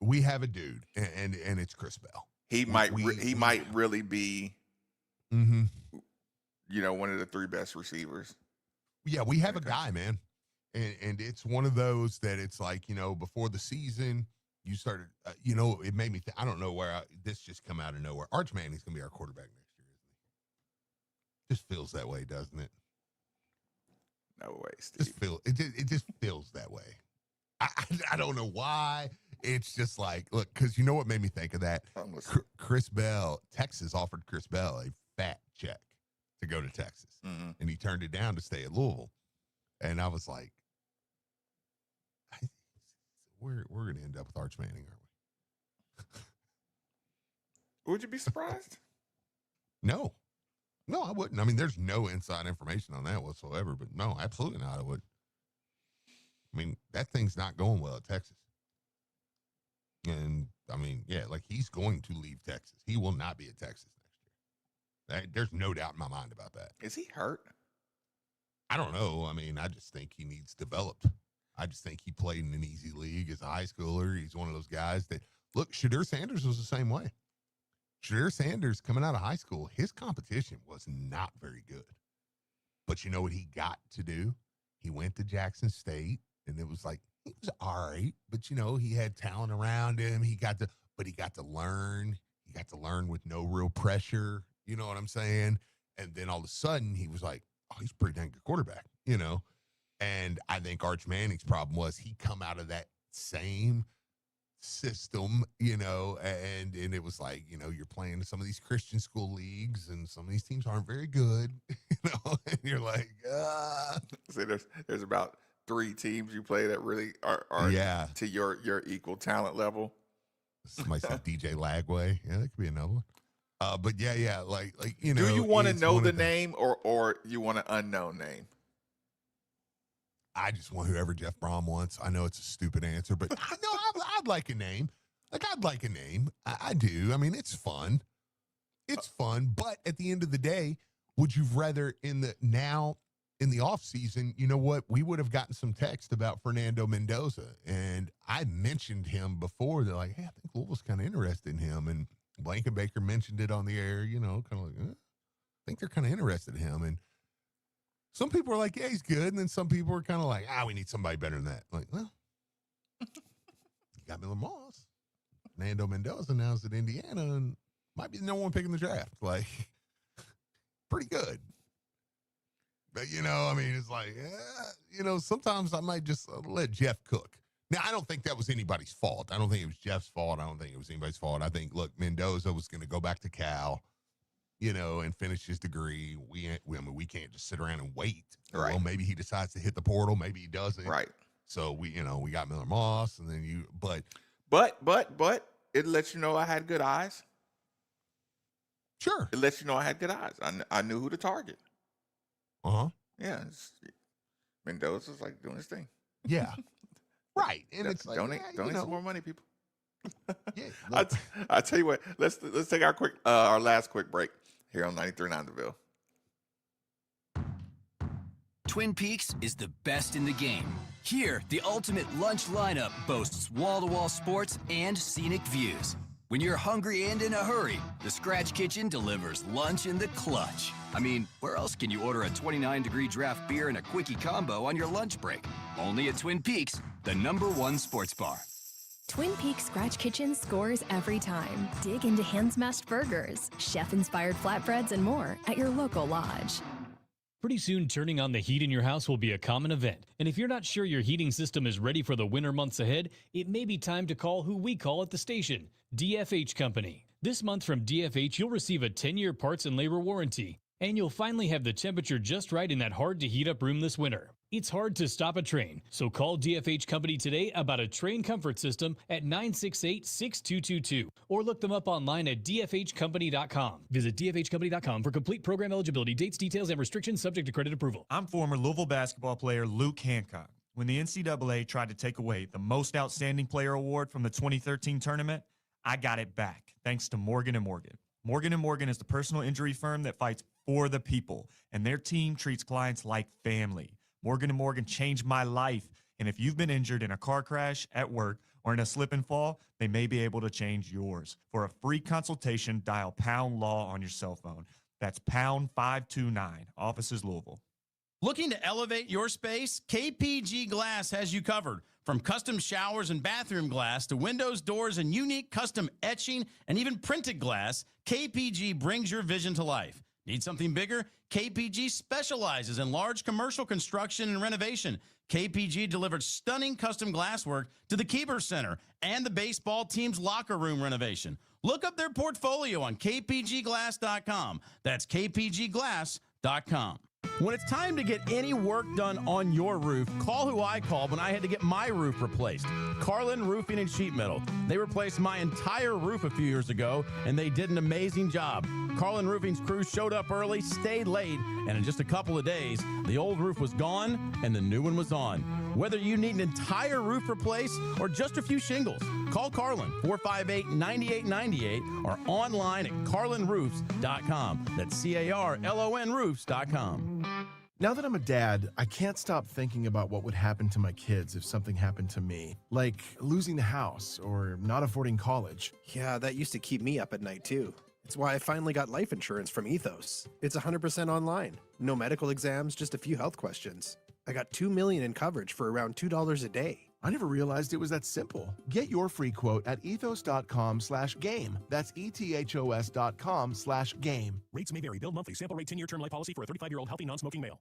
and it's Chris Bell. He might really be, one of the 3 best receivers. Yeah, we have a guy, man. And it's one of those that it's before the season, you started, it made me I don't know where this just come out of nowhere. Arch Manning's going to be our quarterback next year, isn't he? Just feels that way, doesn't it? No way, Steve. It just feels that way. I don't know why. It's just look, because you know what made me think of that? Chris Bell, Texas offered Chris Bell a fat check to go to Texas. Mm-hmm. And he turned it down to stay at Louisville. And I was like, we're going to end up with Arch Manning, aren't we? Would you be surprised? No, I wouldn't. I mean, there's no inside information on that whatsoever, but no, absolutely not. I would. I mean, that thing's not going well at Texas. And I mean, yeah, like he's going to leave Texas. He will not be at Texas next year. There's no doubt in my mind about that. Is he hurt? I don't know. I mean, I just think he needs developed. I just think he played in an easy league as a high schooler. He's one of those guys that, look, Shadur Sanders was the same way. Shadur Sanders coming out of high school, his competition was not very good. But you know what he got to do? He went to Jackson State, and it was like, he was all right. But, you know, he had talent around him. He got to learn. He got to learn with no real pressure. You know what I'm saying? And then all of a sudden, he was like, oh, he's a pretty dang good quarterback, you know? And I think Arch Manning's problem was he come out of that same system, you know, and it was like, you know, you're playing in some of these Christian school leagues and some of these teams aren't very good, you know, and you're like, See, there's about 3 teams you play that really are to your equal talent level. Somebody said DJ Lagway. Yeah, that could be another one. But yeah, like you know. Do you want to know the name or you want an unknown name? I just want whoever Jeff Brom wants. I know it's a stupid answer, but I'd like a name. Like, I'd like a name. I do. I mean, it's fun. It's fun. But at the end of the day, would you rather in the off season, you know what? We would have gotten some text about Fernando Mendoza. And I mentioned him before. They're like, hey, I think Louisville's kind of interested in him. And Blankenbaker mentioned it on the air, you know, kind of like, I think they're kind of interested in him. And some people are like, yeah, he's good. And then some people are kind of like, we need somebody better than that. Like, well, you got Miller Moss. Fernando Mendoza now is at Indiana and might be the number one pick in the draft. Like, pretty good. But, you know, I mean, it's like, you know, sometimes I might just let Jeff cook. Now, I don't think that was anybody's fault. I don't think it was Jeff's fault. I don't think it was anybody's fault. I think, look, Mendoza was going to go back to Cal, you know, and finish his degree. We can't just sit around and wait. Right. Well, maybe he decides to hit the portal. Maybe he doesn't. Right. So we got Miller Moss, and then but it lets you know I had good eyes. Sure. It lets you know I had good eyes. I knew who to target. Yeah. Mendoza's like doing his thing. Yeah. Right. And it's like, donate some more money, people. Yeah. I tell you what, let's take our last quick break here on 93.9 The Ville. Twin Peaks is the best in the game. Here, the ultimate lunch lineup boasts wall-to-wall sports and scenic views. When you're hungry and in a hurry, the Scratch Kitchen delivers lunch in the clutch. I mean, where else can you order a 29-degree draft beer and a quickie combo on your lunch break? Only at Twin Peaks, the #1 sports bar. Twin Peaks Scratch Kitchen scores every time. Dig into hand-smashed burgers, chef-inspired flatbreads, and more at your local lodge. Pretty soon, turning on the heat in your house will be a common event. And if you're not sure your heating system is ready for the winter months ahead, it may be time to call who we call at the station, DFH Company. This month from DFH, you'll receive a 10-year parts and labor warranty. And you'll finally have the temperature just right in that hard-to-heat-up room this winter. It's hard to stop a train, so call DFH Company today about a train comfort system at 968-6222 or look them up online at dfhcompany.com. Visit dfhcompany.com for complete program eligibility, dates, details, and restrictions subject to credit approval. I'm former Louisville basketball player Luke Hancock. When the NCAA tried to take away the Most Outstanding Player Award from the 2013 tournament, I got it back thanks to Morgan & Morgan. Morgan & Morgan is the personal injury firm that fights for the people, and their team treats clients like family. Morgan & Morgan changed my life, and if you've been injured in a car crash, at work, or in a slip and fall, they may be able to change yours. For a free consultation, dial #LAW on your cell phone. That's #529, offices Louisville. Looking to elevate your space? KPG Glass has you covered. From custom showers and bathroom glass to windows, doors, and unique custom etching and even printed glass, KPG brings your vision to life. Need something bigger? KPG specializes in large commercial construction and renovation. KPG delivered stunning custom glasswork to the Keeper Center and the baseball team's locker room renovation. Look up their portfolio on kpgglass.com. That's kpgglass.com. When it's time to get any work done on your roof, call who I called when I had to get my roof replaced. Carlin Roofing and Sheet Metal. They replaced my entire roof a few years ago, and they did an amazing job. Carlin Roofing's crew showed up early, stayed late, and in just a couple of days, the old roof was gone and the new one was on. Whether you need an entire roof replaced or just a few shingles, call Carlin, 458-9898, or online at carlinroofs.com. That's CARLON roofs.com. Now that I'm a dad, I can't stop thinking about what would happen to my kids if something happened to me, like losing the house or not affording college. Yeah, that used to keep me up at night too. It's why I finally got life insurance from Ethos. It's 100% online. No medical exams, just a few health questions. I got $2 million in coverage for around $2 a day. I never realized it was that simple. Get your free quote at ethos.com/game. That's ethos.com/game. Rates may vary. Bill monthly. Sample rate 10-year term life policy for a 35-year-old healthy non-smoking male.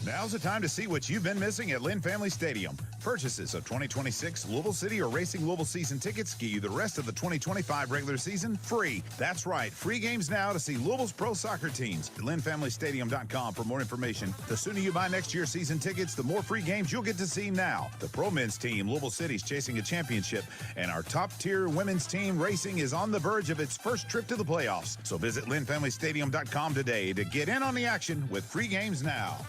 Now's the time to see what you've been missing at Lynn Family Stadium. Purchases of 2026 Louisville City or Racing Louisville season tickets get you the rest of the 2025 regular season free. That's right, free games now to see Louisville's pro soccer teams. LynnFamilyStadium.com for more information. The sooner you buy next year's season tickets, the more free games you'll get to see now. The pro men's team, Louisville City's chasing a championship, and our top-tier women's team, Racing, is on the verge of its first trip to the playoffs. So visit LynnFamilyStadium.com today to get in on the action with free games now.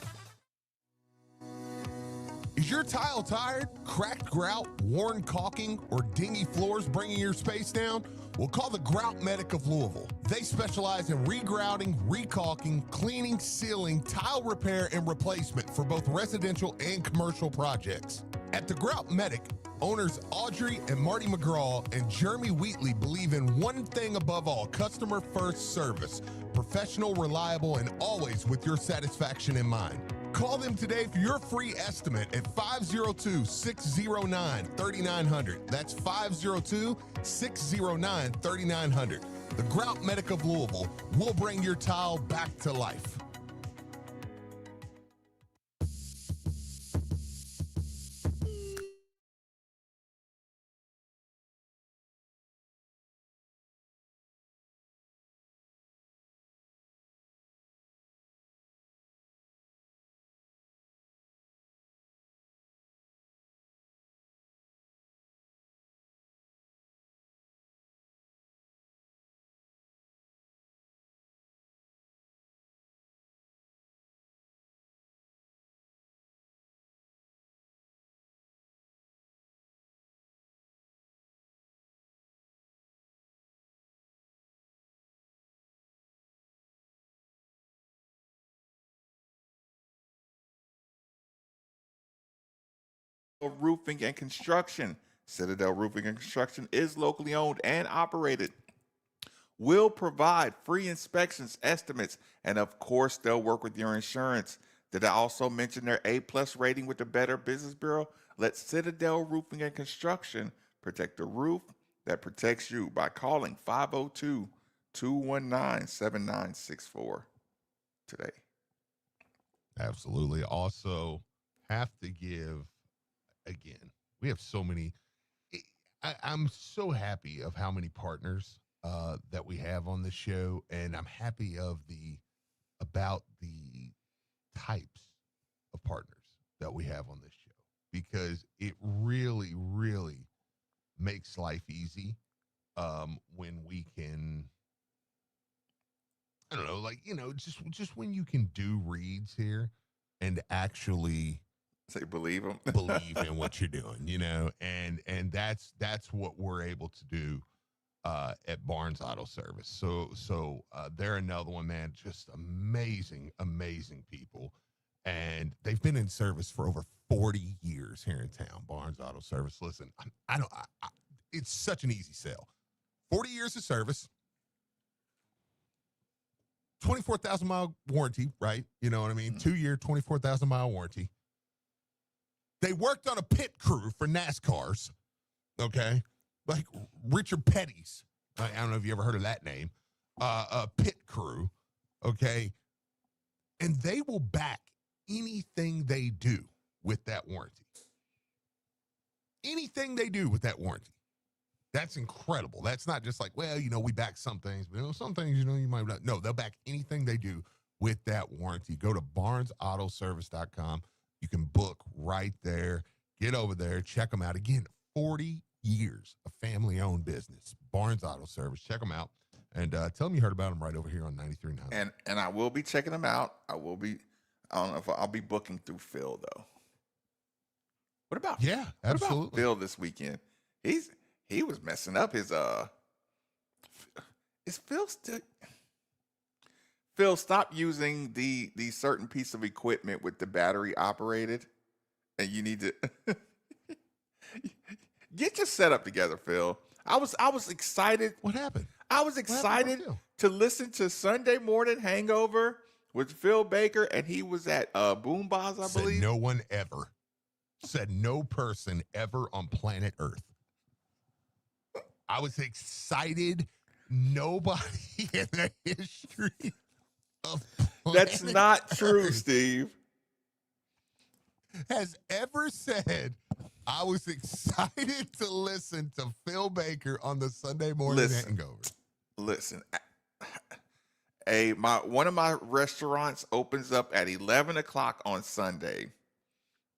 Is your tile tired, cracked grout, worn caulking, or dingy floors bringing your space down? Well, call the Grout Medic of Louisville. They specialize in regrouting, recaulking, cleaning, sealing, tile repair, and replacement for both residential and commercial projects. At the Grout Medic, owners Audrey and Marty McGraw and Jeremy Wheatley believe in one thing above all: customer-first service. Professional, reliable, and always with your satisfaction in mind. Call them today for your free estimate at 502-609-3900. That's 502-609-3900. The Grout Medic of Louisville will bring your tile back to life. Roofing and Construction. Citadel Roofing and Construction is locally owned and operated. Will provide free inspections, estimates, and of course, they'll work with your insurance. Did I also mention their A+ rating with the Better Business Bureau? Let Citadel Roofing and Construction protect the roof that protects you by calling 502-219-7964 today. Absolutely. Also, have to give, again, we have so many. I'm so happy of how many partners that we have on this show, and I'm happy about the types of partners that we have on this show, because it really, really makes life easy when we can, I don't know, like, just when you can do reads here and actually say believe them, believe in what you're doing, and that's what we're able to do at Barnes Auto Service. So they're another one, man. Just amazing people, and they've been in service for over 40 years here in town. Barnes Auto Service. Listen, it's such an easy sell. 40 years of service, 24,000 mile warranty, right? You know what I mean? 2-year, 24,000 mile warranty. They worked on a pit crew for NASCARs, okay? Like Richard Petty's. I don't know if you ever heard of that name. A pit crew, okay? And they will back anything they do with that warranty. Anything they do with that warranty. That's incredible. That's not just like, well, we back some things, but some things, you might not. No, they'll back anything they do with that warranty. Go to barnesautoservice.com. You can book right there. Get over there. Check them out. Again, 40 years of family-owned business. Barnes Auto Service. Check them out. And tell them you heard about them right over here on 93.9. And I will be checking them out. I don't know if I'll be booking through Phil, though. What about Phil this weekend? He was messing up his Is Phil still? Phil, stop using the certain piece of equipment with the battery operated, and you need to get your setup together, Phil. I was excited. What happened? I was excited to listen to Sunday Morning Hangover with Phil Baker, and he was at Boombox, I believe. No one ever said, no person ever on planet Earth. I was excited. Nobody in the history of That's not true, Steve. Has ever said, I was excited to listen to Phil Baker on the Sunday Morning Hangover. Listen, one of my restaurants opens up at 11 o'clock on Sunday,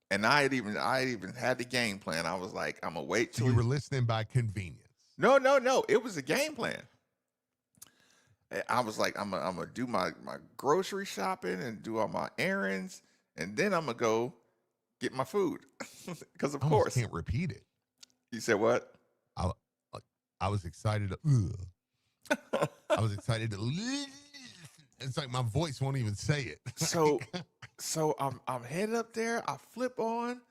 and I had even had the game plan. I was like, I'm gonna wait till you were listening by convenience. No, it was a game plan. I was like, I'm gonna do my grocery shopping and do all my errands, and then I'm gonna go get my food because of course can't repeat it. You said what? I was excited. I was excited to. It's like my voice won't even say it. So I'm headed up there. I flip on.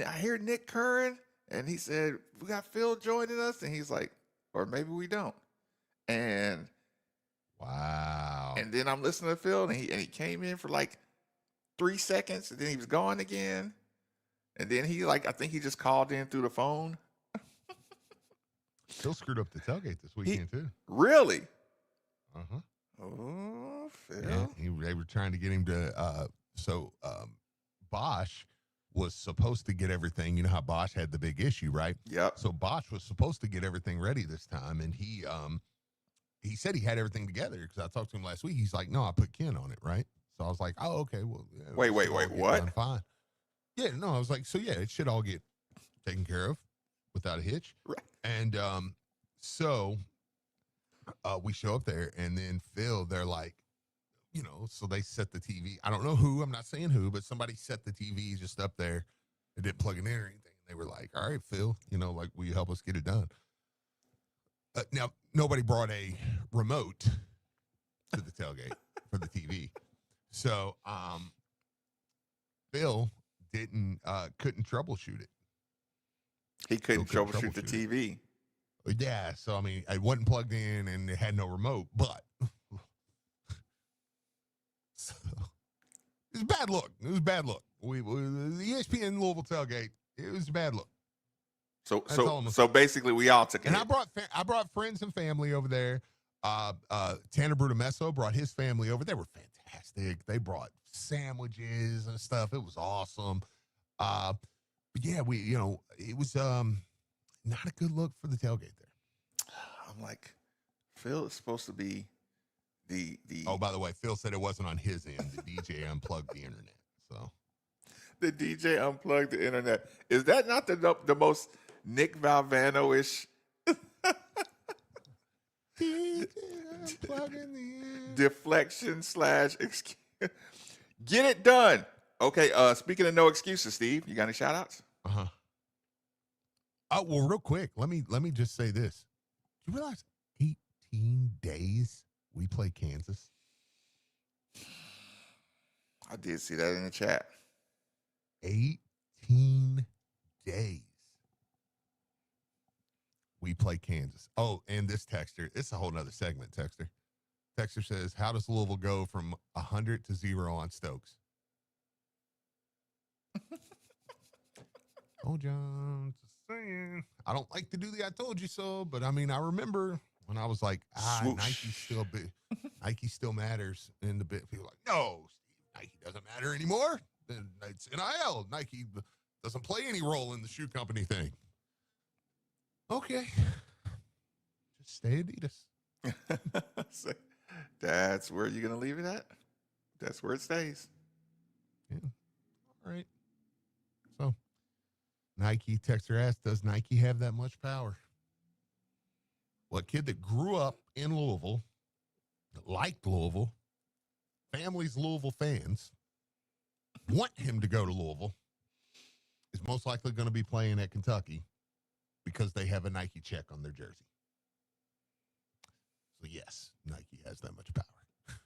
I hear Nick Curran, and he said, "We got Phil joining us," and he's like, "Or maybe we don't." And wow. And then I'm listening to Phil, and he came in for like 3 seconds, and then he was gone again. And then I think he just called in through the phone. Phil screwed up the tailgate this weekend too. Really? Uh-huh. Oh, Phil. Yeah, they were trying to get him to. Bosch was supposed to get everything. You know how Bosch had the big issue, right? Yeah. So Bosch was supposed to get everything ready this time, and he said he had everything together because I talked to him last week. He's like, "No, I put Ken on it, right?" So I was like, "Oh, okay. Well, yeah, wait, what? Fine." Yeah, no, I was like, "So yeah, it should all get taken care of without a hitch." Right. And so we show up there, and then Phil, they're like, so they set the TV. I don't know who, I'm not saying who, but somebody set the TV just up there. They didn't plug it in or anything. They were like, "All right, Phil, like, will you help us get it done?" Now, nobody brought a remote to the tailgate for the TV. So Phil couldn't troubleshoot it. He couldn't troubleshoot the TV. Yeah, so I mean, it wasn't plugged in and it had no remote, but so, it was bad look. It was bad look. The ESPN Louisville tailgate, it was a bad look. So basically, we all took it. And I brought friends and family over there. Tanner Brutamesso brought his family over. They were fantastic. They brought sandwiches and stuff. It was awesome. But yeah, it was not a good look for the tailgate there. I'm like, Phil is supposed to be the. Oh, by the way, Phil said it wasn't on his end. The DJ unplugged the internet. So the DJ unplugged the internet. Is that not the most Nick Valvano-ish deflection / excuse? Get it done. Okay, speaking of no excuses, Steve, you got any shout outs? Uh-huh. Oh, well, real quick, let me just say this. Do you realize 18 days we play Kansas? I did see that in the chat. 18 days we play Kansas. Oh, and this texter, it's a whole nother segment, texter. Texter says, how does Louisville go from 100 to 0 on Stokes? Oh, John, just saying. I don't like to do the I told you so, but I mean, I remember when I was like, Nike still matters in the bit. People are like, no, Steve, Nike doesn't matter anymore. Then it's NIL. Nike doesn't play any role in the shoe company thing. Okay. Just stay Adidas. That's where you're going to leave it at? That's where it stays. Yeah. All right. So, Nike, Texter asked, does Nike have that much power? Well, a kid that grew up in Louisville, that liked Louisville, family's Louisville fans, want him to go to Louisville, is most likely going to be playing at Kentucky because they have a Nike check on their jersey. So, yes, Nike has that much power,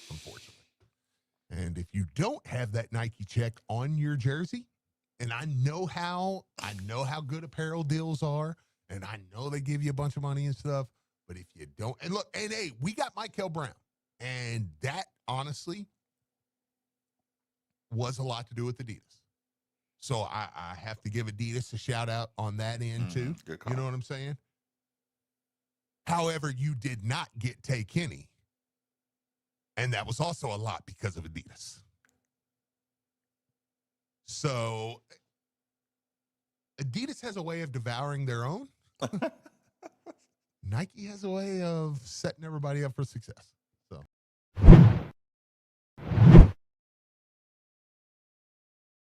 unfortunately. And if you don't have that Nike check on your jersey, and I know how good apparel deals are, and I know they give you a bunch of money and stuff, but if you don't, and look, and hey, we got Michael Brown, and that honestly was a lot to do with Adidas. So I have to give Adidas a shout out on that end too. Good call. You know what I'm saying? However, you did not get Tay Kenny. And that was also a lot because of Adidas. So Adidas has a way of devouring their own. Nike has a way of setting everybody up for success.